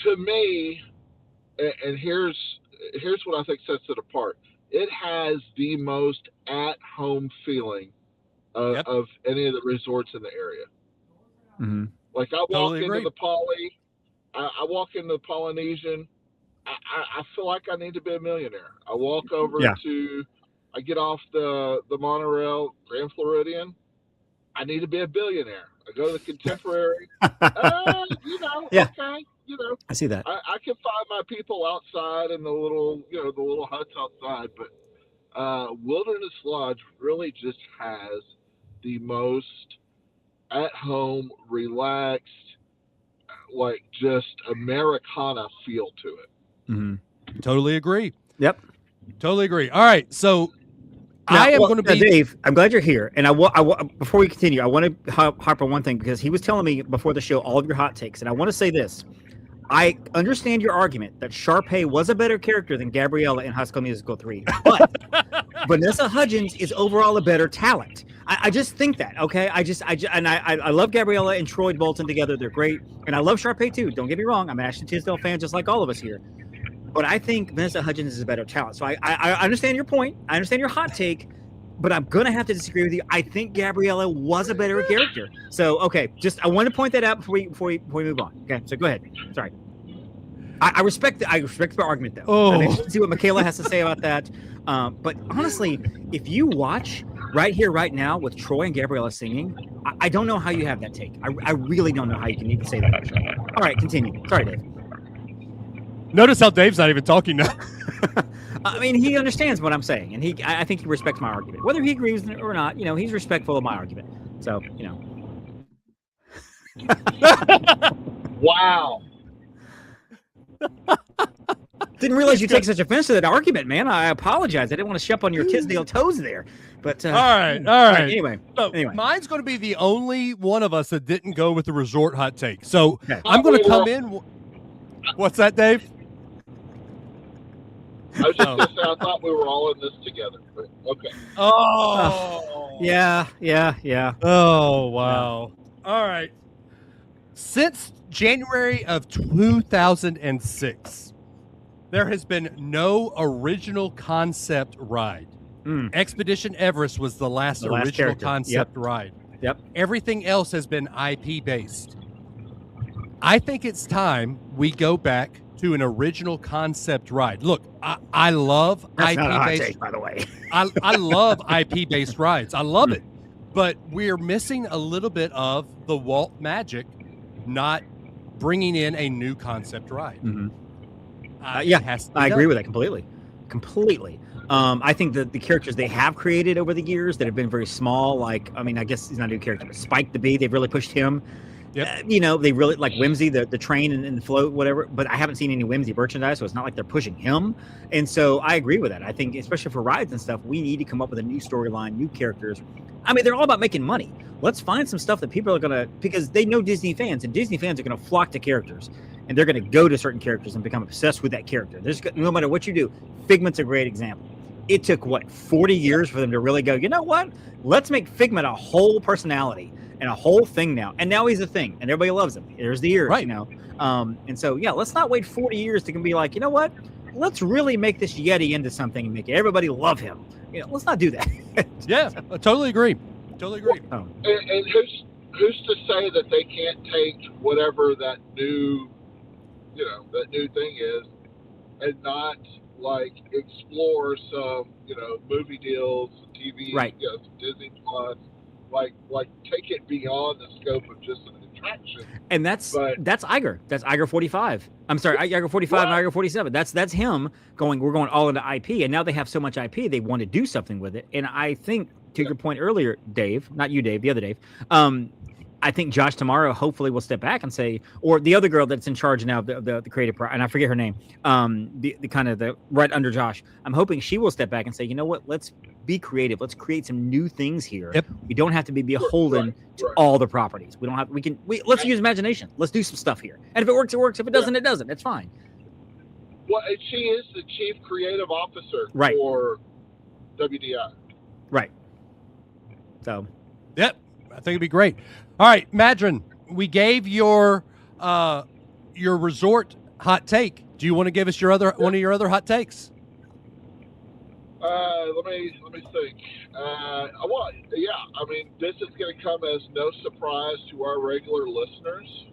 To me, and here's what I think sets it apart. It has the most at-home feeling of any of the resorts in the area. Mm-hmm. Like I walk into agree. the Poly, I walk into the Polynesian, I feel like I need to be a millionaire. I walk over to, I get off the monorail, Grand Floridian, I need to be a billionaire. I go to the Contemporary, okay, I see that. I can find my people outside in the little huts outside, but Wilderness Lodge really just has the most at-home, relaxed, like just Americana feel to it. Mm-hmm. Totally agree. Yep. Totally agree. All right, so now, I am going to be Dave. I'm glad you're here. And before we continue, I want to harp on one thing because he was telling me before the show all of your hot takes, and I want to say this. I understand your argument that Sharpay was a better character than Gabriella in High School Musical 3, but Vanessa Hudgens is overall a better talent. I just think that, okay? I love Gabriella and Troy Bolton together. They're great. And I love Sharpay too. Don't get me wrong. I'm an Ashley Tisdale fan just like all of us here. But I think Vanessa Hudgens is a better talent. So I understand your point. I understand your hot take, but I'm going to have to disagree with you. I think Gabriella was a better character. So, okay, I want to point that out before we move on. Okay, so go ahead. Sorry. I respect the argument, though. Oh. I'm interested to see what Michaela has to say about that. But honestly, if you watch right here, right now, with Troy and Gabriella singing, I don't know how you have that take. I really don't know how you can even say that on the show. All right, continue. Sorry, Dave. Notice how Dave's not even talking now. I mean, he understands what I'm saying, and I think he respects my argument. Whether he agrees with it or not, he's respectful of my argument. So, Wow. Didn't realize you'd take such offense to that argument, man. I apologize. I didn't want to step on your Tisdale toes there. But all right. Anyway, mine's going to be the only one of us that didn't go with the resort hot take. So I'm going to come in. What's that, Dave? I was just going to say, I thought we were all in this together, but okay. Oh. Yeah. Oh, wow. All right. Since January of 2006, there has been no original concept ride. Expedition Everest was the last original concept ride. Yep. Everything else has been IP based. I think it's time we go back to an original concept ride. Look, I love IP based. By the way, I love IP based rides. I love it, but we're missing a little bit of the Walt magic, not bringing in a new concept ride. I agree with that completely. I think that the characters they have created over the years that have been very small, I guess he's not a new character, but Spike the Bee, they've really pushed him. Yep. They really like Whimsy, the train and the float, whatever. But I haven't seen any Whimsy merchandise, so it's not like they're pushing him. And so I agree with that. I think, especially for rides and stuff, we need to come up with a new storyline, new characters. I mean, they're all about making money. Let's find some stuff that people are going to, because they know Disney fans, and Disney fans are going to flock to characters, and they're going to go to certain characters and become obsessed with that character. No matter what you do, Figment's a great example. It took, 40 years for them to really go, you know what? Let's make Figment a whole personality and a whole thing now. And now he's a thing, and everybody loves him. There's the ears, right. And so, let's not wait 40 years to be like, you know what? Let's really make this Yeti into something and make everybody love him. Let's not do that. Yeah, I totally agree. Totally agree. And who's to say that they can't take whatever that new thing is and not explore some, movie deals, TV, right. Some Disney Plus, take it beyond the scope of just an attraction. And that's Iger. That's Iger 45. I'm sorry, Iger 45 and Iger 47. That's him going, we're going all into IP. And now they have so much IP, they want to do something with it. And I think, to your point earlier, Dave, not you, Dave, the other Dave, I think Josh tomorrow hopefully will step back and say, or the other girl that's in charge now of the creative part, and I forget her name, the kind of the right under Josh. I'm hoping she will step back and say, you know what, let's be creative. Let's create some new things here. Yep. We don't have to be beholden to all the properties. We don't have. Let's use imagination. Let's do some stuff here. And if it works, it works. If it doesn't, it doesn't. It's fine. Well, and she is the chief creative officer for WDI. Right. So. Yep. I think it'd be great. All right, Madron, we gave your resort hot take. Do you want to give us one of your other hot takes? Let me think. I mean, this is going to come as no surprise to our regular listeners.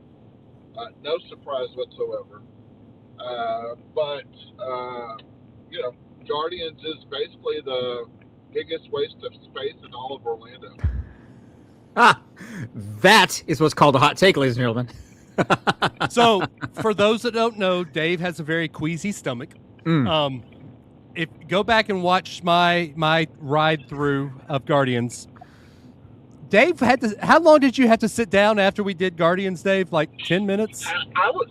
No surprise whatsoever. But Guardians is basically the biggest waste of space in all of Orlando. That is what's called a hot take, ladies and gentlemen. So, for those that don't know, Dave has a very queasy stomach. If go back and watch my ride through of Guardians, Dave how long did you have to sit down after we did Guardians, Dave? 10 minutes? I was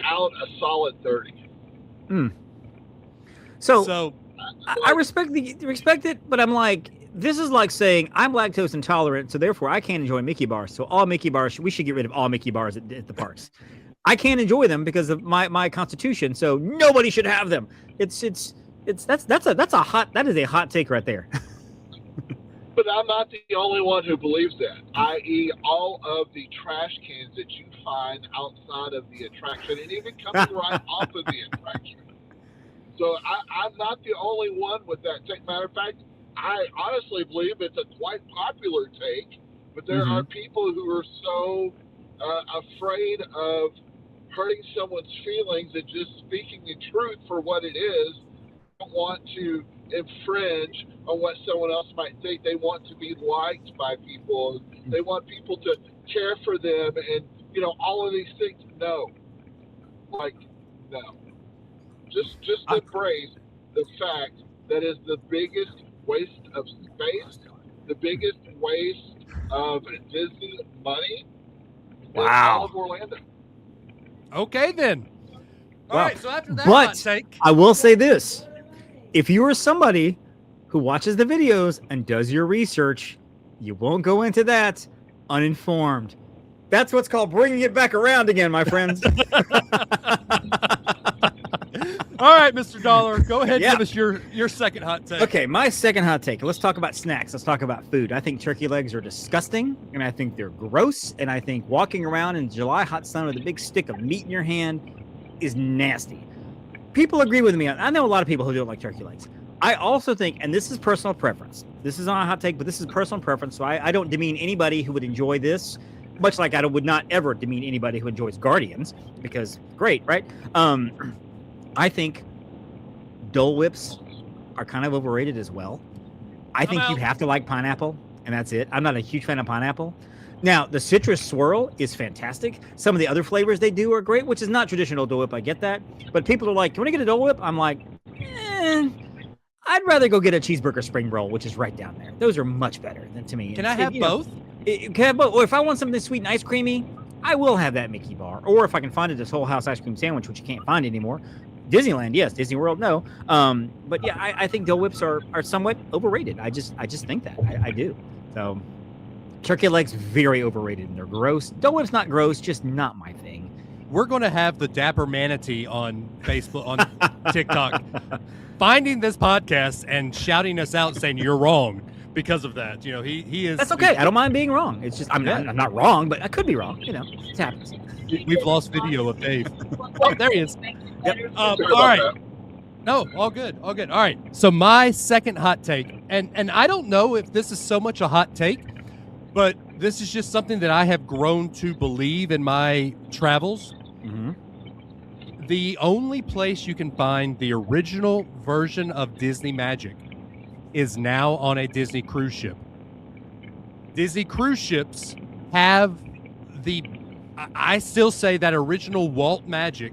out a solid 30. So I respect it, but I'm like, this is like saying I'm lactose intolerant, so therefore I can't enjoy Mickey bars. So all Mickey bars, we should get rid of all Mickey bars at the parks. I can't enjoy them because of my constitution, so nobody should have them. That's a hot take right there. But I'm not the only one who believes that, i.e. all of the trash cans that you find outside of the attraction and even coming right off of the attraction. So I'm not the only one with that take. Matter of fact, I honestly believe it's a quite popular take, but there are people who are so afraid of hurting someone's feelings and just speaking the truth for what it is, don't want to infringe on what someone else might think. They want to be liked by people. They want people to care for them and, all of these things. No. No. Just embrace the fact that is the biggest waste of space, the biggest waste of Disney money in all of Orlando. Okay, then. All right, so after that but hot take, I will say this. If you are somebody who watches the videos and does your research, you won't go into that uninformed. That's what's called bringing it back around again, my friends. All right, Mr. Dollar, go ahead and give us your second hot take. Okay, my second hot take. Let's talk about snacks. Let's talk about food. I think turkey legs are disgusting, and I think they're gross, and I think walking around in July hot sun with a big stick of meat in your hand is nasty. People agree with me. I know a lot of people who don't like turkey legs. I also think, and this is personal preference. This is not a hot take, but this is personal preference, so I don't demean anybody who would enjoy this, much like I would not ever demean anybody who enjoys Guardians, because great, right? I think Dole Whips are kind of overrated as well. I think you have to like pineapple, and that's it. I'm not a huge fan of pineapple. Now, the citrus swirl is fantastic. Some of the other flavors they do are great, which is not traditional Dole Whip. I get that. But people are like, can we get a Dole Whip? I'm like, I'd rather go get a cheeseburger spring roll, which is right down there. Those are much better than to me. Can I have both? If I want something sweet and ice creamy, I will have that Mickey bar. Or if I can find it, this Whole House ice cream sandwich, which you can't find anymore. Disneyland, yes. Disney World, no. But yeah, I think Dole Whips are somewhat overrated. I just think that. I do. So turkey legs, very overrated, and they're gross. Dole Whip's not gross, just not my thing. We're going to have the Dapper Manatee on Facebook, on TikTok, finding this podcast and shouting us out saying you're wrong because of that. You know, he is. That's okay. I don't mind being wrong. It's just I'm not wrong, but I could be wrong. You know, it happens. We've lost video of Dave. Oh, there he is. Yep. All right. No, all good. All good. All right. So my second hot take, and I don't know if this is so much a hot take, but this is just something that I have grown to believe in my travels. Mm-hmm. The only place you can find the original version of Disney Magic is now on a Disney cruise ship. Disney cruise ships have I still say that original Walt Magic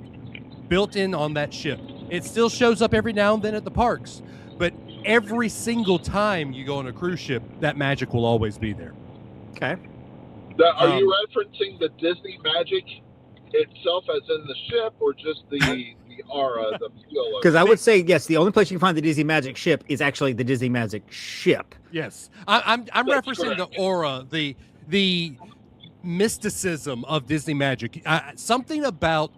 built in on that ship. It still shows up every now and then at the parks, but every single time you go on a cruise ship, that magic will always be there. Okay. Are you referencing the Disney Magic itself as in the ship, or just the aura, the feel? Because I would say, yes, the only place you can find the Disney Magic ship is actually the Disney Magic ship. Yes. I'm referencing correct. the aura, the mysticism of Disney Magic. Something about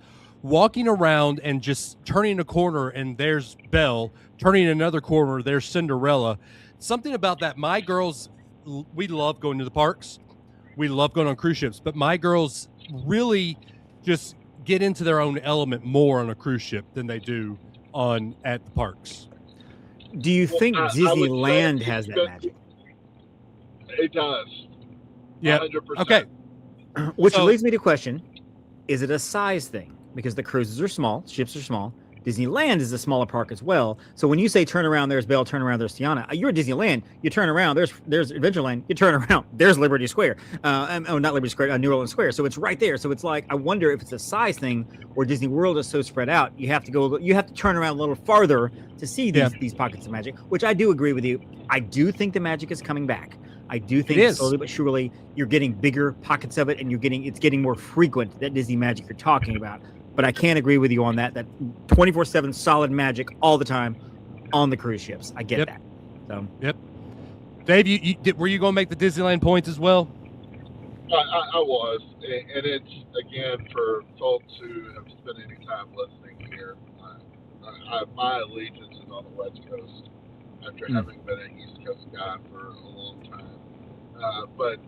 walking around and just turning a corner and there's Belle, turning another corner, there's Cinderella. Something about that. My girls, we love going to the parks. We love going on cruise ships, but my girls really just get into their own element more on a cruise ship than they do at the parks. Do you think I would Disneyland say has that magic? It does. Yeah. 100%. Okay. Which So- leads me to question, is it a size thing? Because the cruises are small, ships are small. Disneyland is a smaller park as well. So when you say turn around, there's Belle, turn around, there's Tiana. You're at Disneyland, you turn around, there's Adventureland, you turn around, there's Liberty Square. Not Liberty Square, New Orleans Square. So it's right there. So it's like, I wonder if it's a size thing or Disney World is so spread out, you have to turn around a little farther to see these pockets of magic, which I do agree with you. I do think the magic is coming back. I do think slowly but surely you're getting bigger pockets of it, and it's getting more frequent, that Disney magic you're talking about. But I can't agree with you on that 24/7 solid magic all the time on the cruise ships. I get that. So Yep. Dave, were you going to make the Disneyland points as well? I was, and it's, again, for folks who have spent any time listening here, my allegiance is on the West Coast after having been an East Coast guy for a long time. But,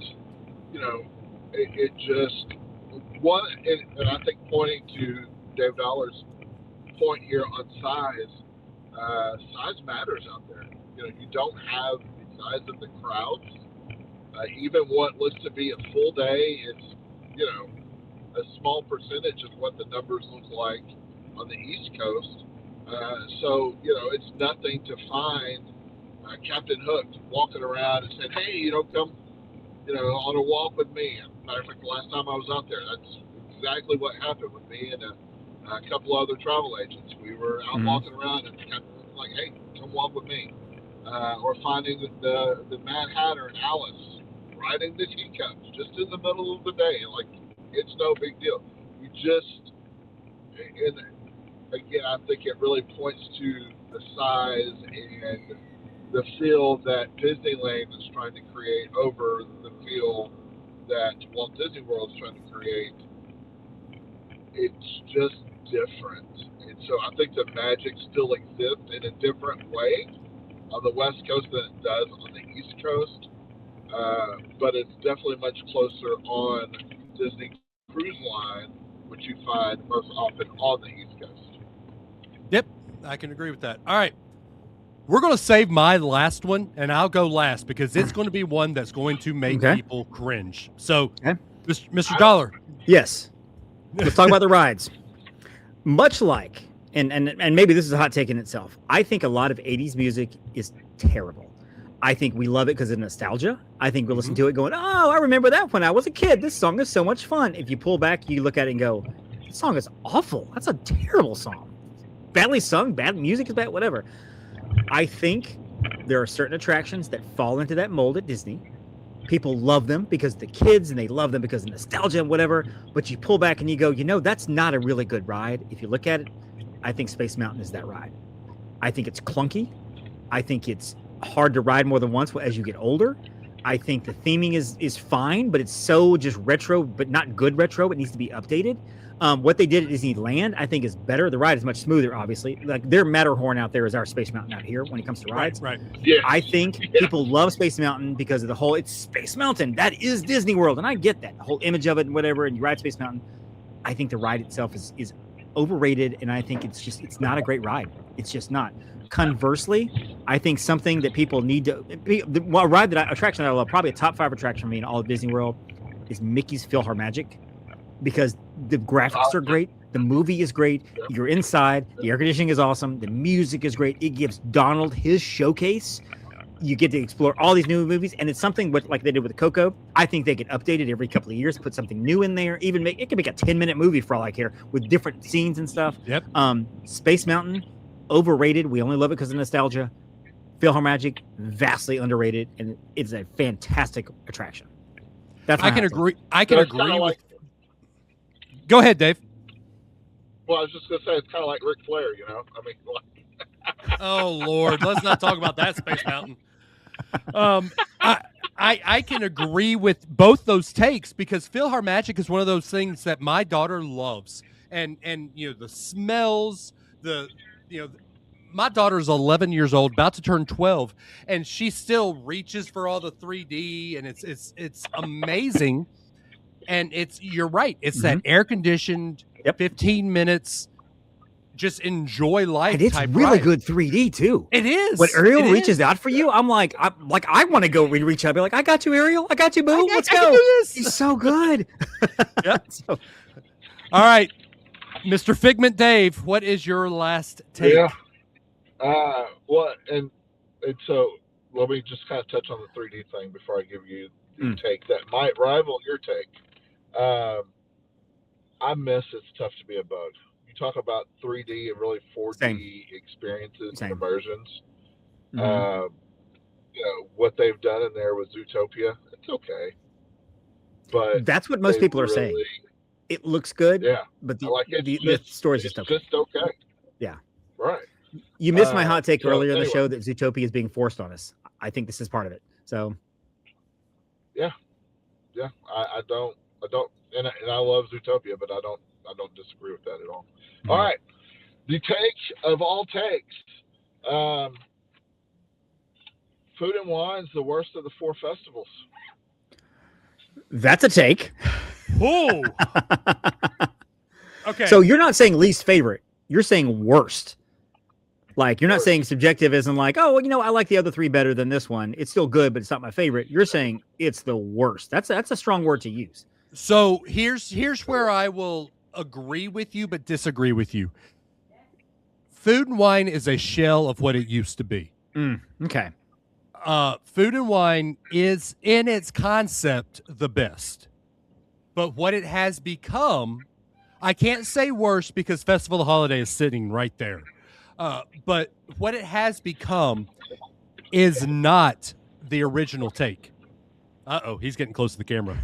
you know, it just, and I think pointing to Dave Dollar's point here on size matters out there. You know, you don't have the size of the crowds. Even what looks to be a full day is, you know, a small percentage of what the numbers look like on the East Coast. So, you know, it's nothing to find Captain Hook walking around and saying, hey, you know, come, you know, on a walk with me. Matter of fact, the last time I was out there, that's exactly what happened with me and a couple other travel agents. We were out walking around and Captain Hook was like, hey, come walk with me. Or finding the Mad Hatter and Alice riding the teacups just in the middle of the day. Like, it's no big deal. You just, and again, I think it really points to the size and the feel that Disneyland is trying to create over the feel that Walt Disney World is trying to create. It's just different. And so I think the magic still exists in a different way on the West Coast than it does on the East Coast. But it's definitely much closer on Disney Cruise Line, which you find most often on the East Coast. Yep, I can agree with that. All right. We're going to save my last one, and I'll go last because it's going to be one that's going to make people cringe. So, Mr. Dollar. Yes. Let's talk about the rides. Much like, and maybe this is a hot take in itself, I think a lot of 80s music is terrible. I think we love it because of nostalgia. I think we listen to it going, oh, I remember that when I was a kid. This song is so much fun. If you pull back, you look at it and go, this song is awful. That's a terrible song. Badly sung, bad music is bad, whatever. I think there are certain attractions that fall into that mold at Disney. People love them because the kids, and they love them because of nostalgia and whatever. But you pull back and you go, that's not a really good ride. If you look at it, I think Space Mountain is that ride. I think it's clunky. I think it's hard to ride more than once as you get older. I think the theming is fine, but it's so just retro, but not good retro. It needs to be updated. What they did at Disneyland, I think, is better. The ride is much smoother, obviously. Like their Matterhorn out there is our Space Mountain out here when it comes to rides. Right. Yeah. I think people love Space Mountain because of the whole, it's Space Mountain. That is Disney World. And I get that, the whole image of it and whatever, and you ride Space Mountain. I think the ride itself is overrated, and I think it's not a great ride. It's just not. Conversely, I think something that people need to attraction that I love, probably a top 5 attraction for me in all of Disney World, is Mickey's PhilharMagic, because the graphics are great, the movie is great, you're inside, the air conditioning is awesome, the music is great. It gives Donald his showcase. You get to explore all these new movies, and it's something like they did with Coco. I think they could update it every couple of years, put something new in there, even it could make a 10-minute movie for all I care with different scenes and stuff. Yep. Space Mountain, overrated. We only love it because of nostalgia. PhilharMagic, vastly underrated, and it's a fantastic attraction. That's I can agree. I can agree with. Go ahead, Dave. Well, I was just gonna say it's kind of like Ric Flair, I mean, Oh Lord, let's not talk about that, Space Mountain. I can agree with both those takes because PhilharMagic is one of those things that my daughter loves, and the smells, my daughter's 11 years old, about to turn 12, and she still reaches for all the 3D, and it's amazing. And you're right. It's that air conditioned 15 minutes. Just enjoy life. And it's type really ride. good 3D too. It is. When Ariel reaches out for you, I'm like, I want to go reach out, be like, I got you, Ariel. I got you, boo. Let's go. He's so good. Yep. All right, Mr. Figment Dave, what is your last take? Yeah. Well, and so let me just kind of touch on the 3D thing before I give you the take that might rival your take. I miss It's Tough to Be a Bug. You talk about 3D and really 4D experiences and immersions. What they've done in there with Zootopia, it's okay. But that's what most people are saying. It looks good, but the story's just okay. Just okay. Yeah. Right. You missed my hot take earlier in the show that Zootopia is being forced on us. I think this is part of it. So. Yeah. I don't, and I love Zootopia, but I don't disagree with that at all. All right, the take of all takes. Food and Wine's the worst of the 4 festivals. That's a take. Oh. Okay. So you're not saying least favorite. You're saying worst. Like, you're not saying subjective isn't like, oh, well, I like the other 3 better than this one. It's still good, but it's not my favorite. You're saying it's the worst. That's a strong word to use. So here's where I will agree with you, but disagree with you. Food and Wine is a shell of what it used to be. Okay. Food and Wine is, in its concept, the best. But what it has become, I can't say worse because Festival of the Holiday is sitting right there. But what it has become is not the original take. Uh-oh, he's getting close to the camera.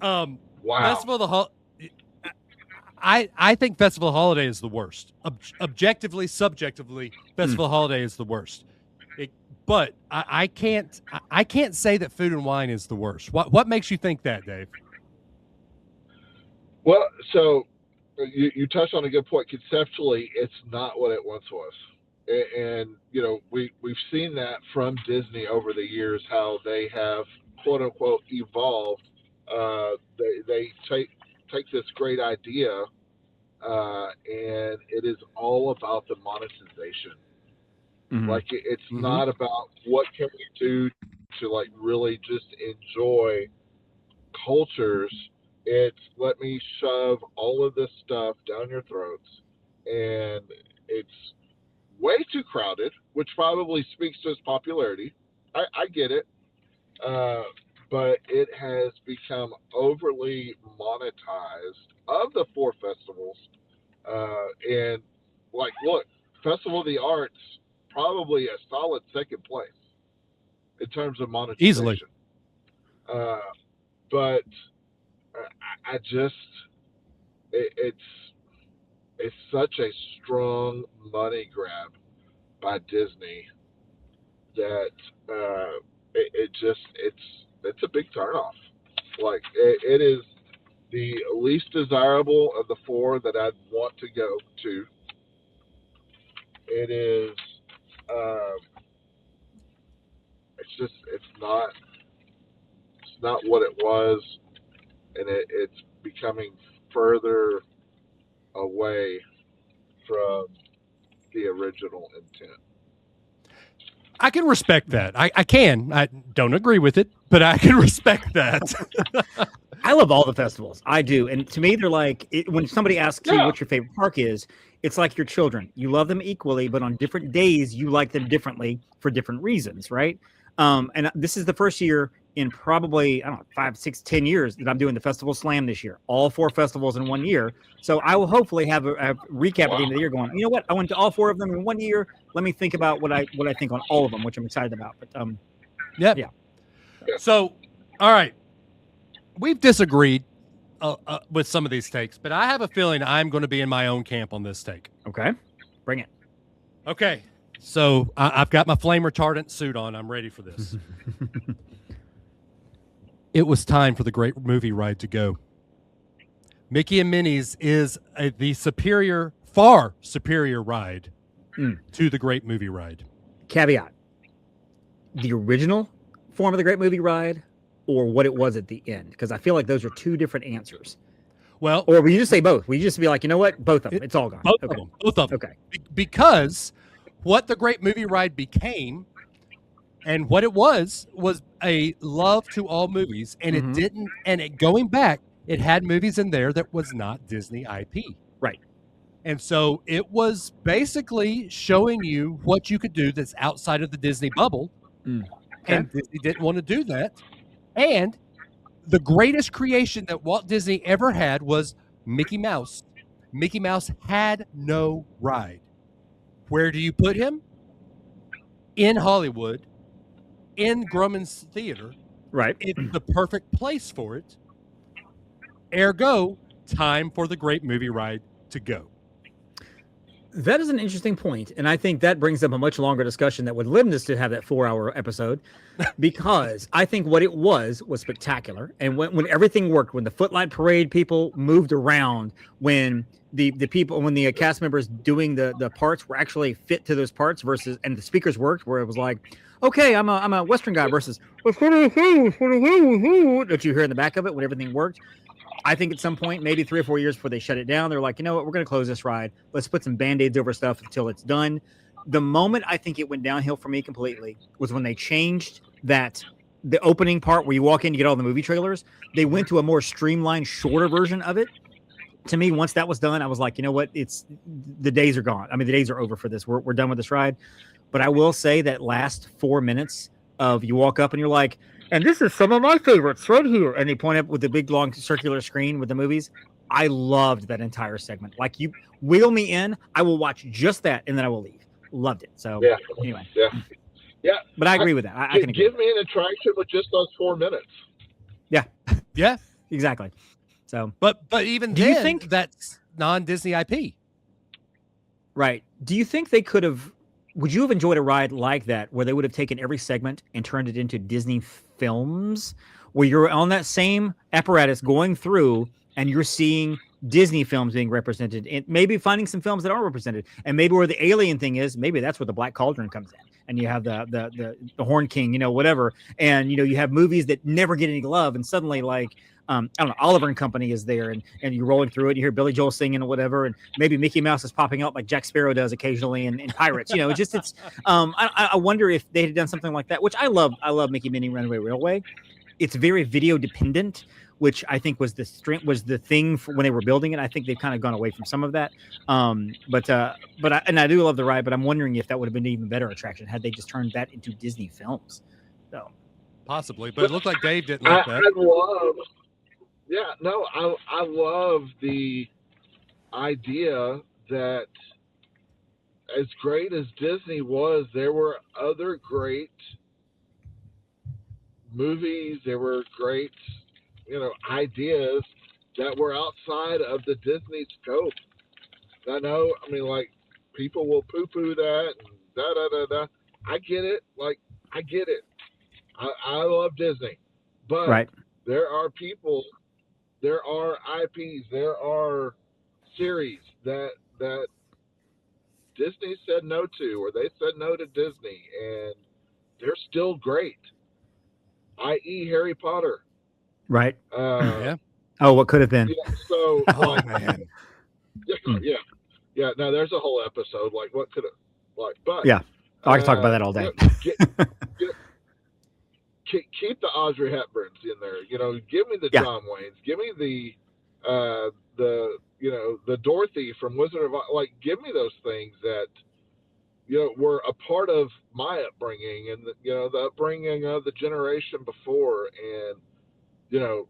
Wow. Festival of the I think Festival of the Holiday is the worst. Objectively, subjectively, Festival of the Holiday is the worst. But I can't say that Food and Wine is the worst. What makes you think that, Dave? Well, so you touched on a good point. Conceptually, it's not what it once was. And we've seen that from Disney over the years, how they have quote unquote evolved. They take this great idea, and it is all about the monetization. Like it's not about what can we do to like really just enjoy cultures. It's let me shove all of this stuff down your throats, and it's way too crowded, which probably speaks to its popularity. I get it. But it has become overly monetized of the 4 festivals. And like, look, Festival of the Arts probably a solid second place in terms of monetization. Easily. But I just, it's such a strong money grab by Disney that it's a big turnoff. Like it is the least desirable of the four that I'd want to go to. It is, it's not what it was, and it's becoming further away from the original intent. I can respect that. I can. I don't agree with it, but I can respect that. I love all the festivals. I do. And to me, they're like, when somebody asks you what your favorite park is, it's like your children. You love them equally, but on different days, you like them differently for different reasons, right? And this is the first year in probably, I don't know, 5, 6, 10 years that I'm doing the Festival Slam this year. All 4 festivals in 1 year. So I will hopefully have a recap at the end of the year going, you know what? I went to all 4 of them in 1 year. Let me think about what I think on all of them, which I'm excited about. But yeah. So, all right. We've disagreed with some of these takes, but I have a feeling I'm going to be in my own camp on this take. Okay. Bring it. Okay. So I've got my flame retardant suit on. I'm ready for this. It was time for the great movie ride to go. Mickey and Minnie's is the far superior ride to the great movie ride. Caveat. The original form of the great movie ride or what it was at the end? Because I feel like those are 2 different answers. Well, or will you just say both? Will you just be like, you know what? Both of them. It's all gone. Both of them. Both of them. Okay. Because what the great movie ride became and what it was a love to all movies. And it didn't, and going back, it had movies in there that was not Disney IP. Right. And so it was basically showing you what you could do that's outside of the Disney bubble. Okay. And Disney didn't want to do that. And the greatest creation that Walt Disney ever had was Mickey Mouse. Mickey Mouse had no ride. Where do you put him? In Hollywood, in Grumman's Theater. Right. It's the perfect place for it. Ergo, time for the great movie ride to go. That is an interesting point, and I think that brings up a much longer discussion that would limit us to have that 4-hour episode, because I think what it was spectacular, and when everything worked, when the Footlight Parade people moved around, when the cast members doing the parts were actually fit to those parts versus, and the speakers worked, where it was like, okay, I'm a Western guy versus that you hear in the back of it when everything worked. I think at some point, maybe 3 or 4 years before they shut it down, they're like, you know what, we're going to close this ride. Let's put some Band-Aids over stuff until it's done. The moment I think it went downhill for me completely was when they changed the opening part where you walk in, you get all the movie trailers. They went to a more streamlined, shorter version of it. To me, once that was done, I was like, you know what, the days are gone. I mean, the days are over for this. We're done with this ride. But I will say that last 4 minutes of you walk up and you're like, and this is some of my favorites right here. And they point up with the big, long circular screen with the movies. I loved that entire segment. Like, you wheel me in, I will watch just that, and then I will leave. Loved it. So, anyway. Yeah. But I agree with that. I can agree. Give me an attraction with just those 4 minutes. Yeah. Yeah. Exactly. So, But even then, you think that's non-Disney IP? Right. Do you think they could have... Would you have enjoyed a ride like that where they would have taken every segment and turned it into Disney films, where you're on that same apparatus going through and you're seeing Disney films being represented, and maybe finding some films that aren't represented, and maybe where the alien thing is, maybe that's where the Black Cauldron comes in, and you have the Horn King, whatever, and you have movies that never get any love, and suddenly like I don't know, Oliver and Company is there, and you're rolling through it, you hear Billy Joel singing or whatever, and maybe Mickey Mouse is popping out like Jack Sparrow does occasionally in Pirates. I wonder if they had done something like that, which I love Mickey, Minnie, Runaway Railway. It's very video dependent, which I think was the thing for when they were building it. I think they've kind of gone away from some of that. But I do love the ride, but I'm wondering if that would have been an even better attraction had they just turned that into Disney films. So possibly, but it looked like Dave didn't like that. I love the idea that as great as Disney was, there were other great movies. There were great, ideas that were outside of the Disney scope. I know. I mean, like, people will poo-poo that and da-da-da-da. I get it. Like, I get it. I love Disney. But Right. there are people, there are IPs, there are series that Disney said no to, or they said no to Disney, and they're still great. I.e. Harry Potter. Right. Yeah. Oh, what could have been. So, Oh, man. yeah. No, there's a whole episode. Like, what could have, like, but Yeah. Oh, I can talk about that all day. Keep the Audrey Hepburns in there. Give me the John Waynes. Give me the Dorothy from Wizard of Oz. Like, give me those things that were a part of my upbringing and the upbringing of the generation before. And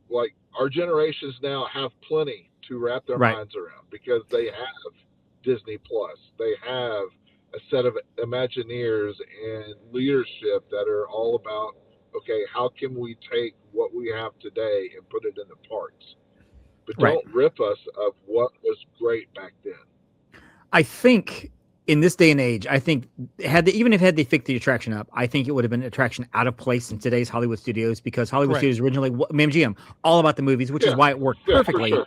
like, our generations now have plenty to wrap their minds around because they have Disney Plus. They have a set of Imagineers and leadership that are all about, okay, how can we take what we have today and put it in the parks? But don't rip us of what was great back then. I think in this day and age, I think even if they fixed the attraction up, I think it would have been an attraction out of place in today's Hollywood studios, because Hollywood studios originally, MGM, all about the movies, which is why it worked perfectly. For sure.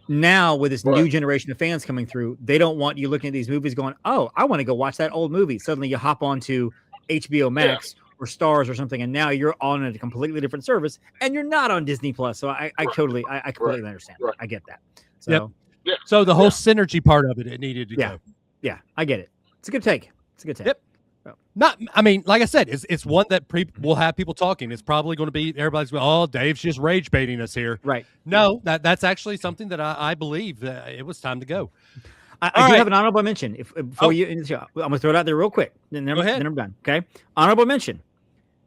Now, with this new generation of fans coming through, they don't want you looking at these movies going, oh, I want to go watch that old movie. Suddenly you hop onto HBO Max or Stars or something, and now you're on a completely different service, and you're not on Disney Plus. So I completely understand. Right. I get that. So, So the whole synergy part of it needed to go. Yeah, I get it. It's a good take. Yep. I mean, like I said, it's one that will have people talking. It's probably going to be, everybody's going, oh, Dave's just rage baiting us here. Right. No, that's actually something that I believe that it was time to go. I do have an honorable mention. Before you in the show, I'm going to throw it out there real quick. Then I'm done. Okay. Honorable mention.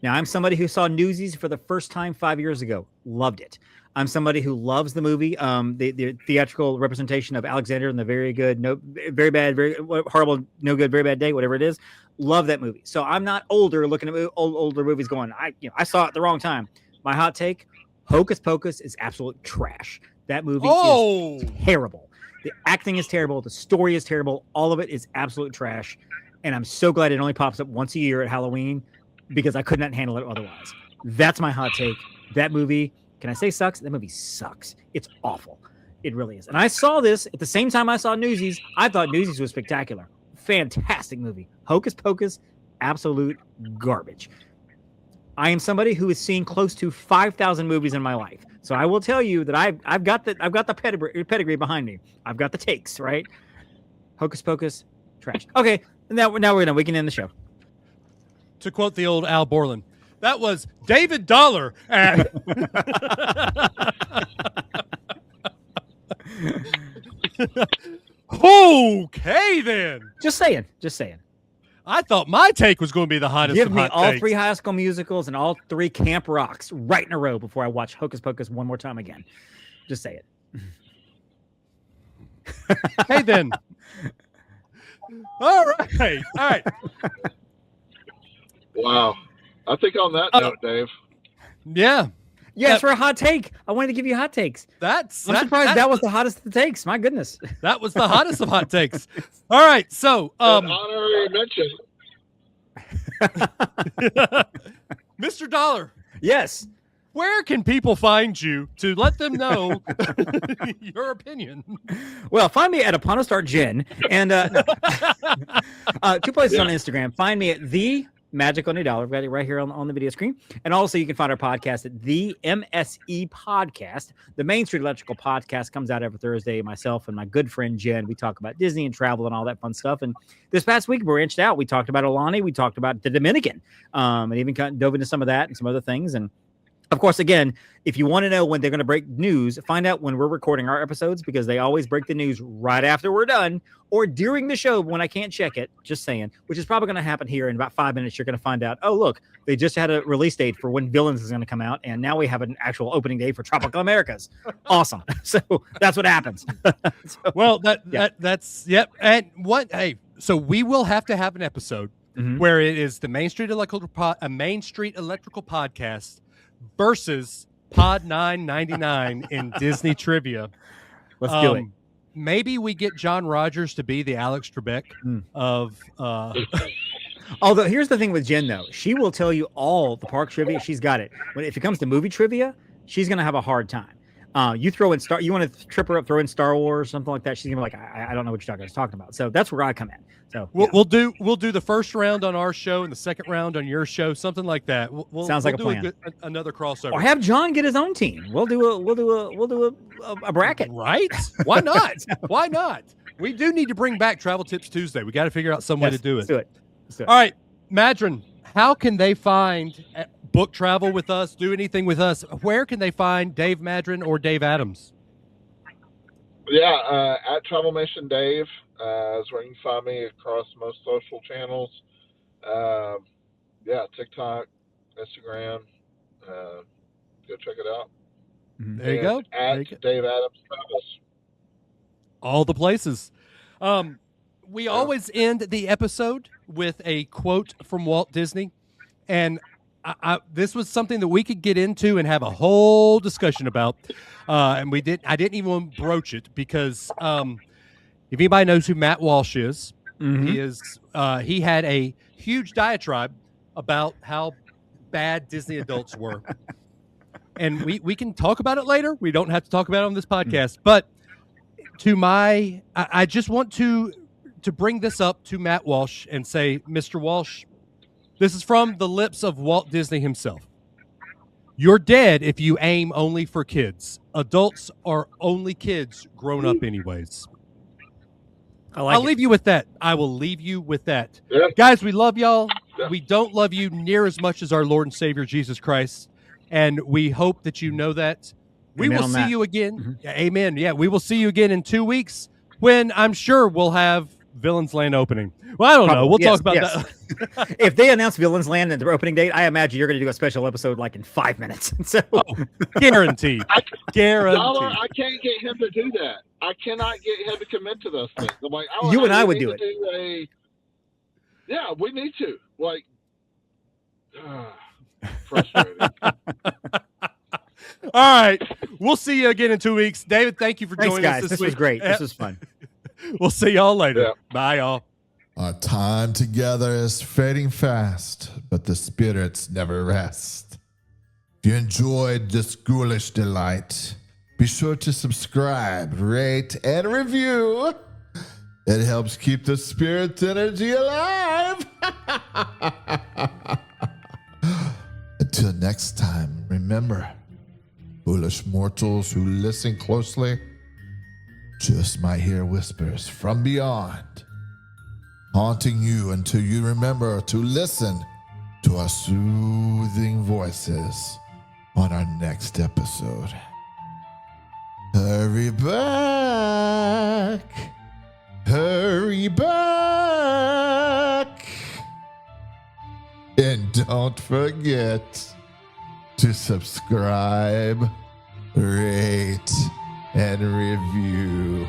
Now, I'm somebody who saw Newsies for the first time 5 years ago. Loved it. I'm somebody who loves the movie, the theatrical representation of Alexander and the Very Good, Very Bad, Very Horrible, No Good, Very Bad Day, whatever it is. Love that movie. So I'm not looking at older movies going, I saw it at the wrong time. My hot take, Hocus Pocus is absolute trash. That movie is terrible. The acting is terrible. The story is terrible. All of it is absolute trash. And I'm so glad it only pops up once a year at Halloween, because I could not handle it otherwise. That's my hot take. That movie, can I say sucks? That movie sucks. It's awful. It really is. And I saw this at the same time I saw Newsies. I thought Newsies was spectacular. Fantastic movie. Hocus Pocus, absolute garbage. I am somebody who has seen close to 5,000 movies in my life. So I will tell you that I've got the pedigree behind me. I've got the takes, right? Hocus Pocus, trash. Okay, now we're done. We can end the show. To quote the old Al Borland, that was David Dollar. Okay, then. Just saying. I thought my take was going to be the hottest. Give me all takes. 3 High School Musicals and all 3 Camp Rocks right in a row before I watch Hocus Pocus one more time again. Just say it. Hey, then. All right. Wow. I think on that note, Dave. Yeah. Yes, for a hot take. I wanted to give you hot takes. I'm surprised that was the hottest of the takes. My goodness. That was the hottest of hot takes. All right. So, honorary mention. Mr. Dollar. Yes. Where can people find you to let them know your opinion? Well, find me at Upon a Start Gin. And 2 places on Instagram. Find me at The Magic on $1. We've got it right here on the video screen. And also you can find our podcast at the MSE Podcast. The Main Street Electrical Podcast comes out every Thursday. Myself and my good friend Jen, we talk about Disney and travel and all that fun stuff. And this past week we branched out. We talked about Alani. We talked about the Dominican. And even dove into some of that and some other things. And of course, again, if you want to know when they're going to break news, find out when we're recording our episodes, because they always break the news right after we're done or during the show when I can't check it. Just saying, which is probably going to happen here in about 5 minutes. You're going to find out, oh, look, they just had a release date for when Villains is going to come out. And now we have an actual opening date for Tropical Americas. Awesome. So that's what happens. Well, that's, yep. And So we will have to have an episode where it is the Main Street Electrical Podcast versus Pod 999 in Disney trivia. Let's do it. Maybe we get John Rogers to be the Alex Trebek of. Although here's the thing with Jen, though, she will tell you all the park trivia. She's got it. When if it comes to movie trivia, she's gonna have a hard time. You throw in you want to trip her up, throw in Star Wars, something like that. She's gonna be like, I don't know what you're talking about. So that's where I come in. So we'll do the first round on our show and the second round on your show, something like that. Sounds like a plan. Another crossover. Or have John get his own team. We'll do a bracket. Right? Why not? Why not? We do need to bring back Travel Tips Tuesday. We got to figure out some way to do it. Let's do it. All right, Madron, how can they find book travel with us, do anything with us? Where can they find Dave Maddron or Dave Adams? Yeah, at Travel Mission Dave is where you can find me across most social channels. TikTok, Instagram. Go check it out. There you go. At Dave Adams Travels. All the places. We always end the episode with a quote from Walt Disney, and this was something that we could get into and have a whole discussion about, and we did. I didn't even broach it because if anybody knows who Matt Walsh is, he had a huge diatribe about how bad Disney adults were, and we can talk about it later. We don't have to talk about it on this podcast, but I just want to bring this up to Matt Walsh and say, Mr. Walsh, this is from the lips of Walt Disney himself. You're dead if you aim only for kids. Adults are only kids grown up anyways. I'll leave you with that. I will leave you with that. Yeah. Guys, we love y'all. We don't love you near as much as our Lord and Savior, Jesus Christ. And we hope that you know that. We will see you again. Yeah, amen. Yeah, we will see you again in 2 weeks when I'm sure we'll have Villains Land opening. Well, I don't know. We'll talk about that. If they announce Villains Land at the opening date, I imagine you're going to do a special episode like in 5 minutes. So guaranteed. Guaranteed. I can't get him to do that. I cannot get him to commit to those things. I'm like, you and I would do it. Yeah, we need to. Like, frustrating. All right. We'll see you again in 2 weeks. David, thank you for joining us this week. This was great. This was fun. We'll see y'all later. Yeah. Bye, y'all. Our time together is fading fast, but the spirits never rest. If you enjoyed this ghoulish delight, be sure to subscribe, rate, and review. It helps keep the spirit energy alive. Until next time, remember, foolish mortals who listen closely just might hear whispers from beyond, haunting you until you remember to listen to our soothing voices on our next episode. Hurry back, hurry back, and don't forget to subscribe, rate, and review.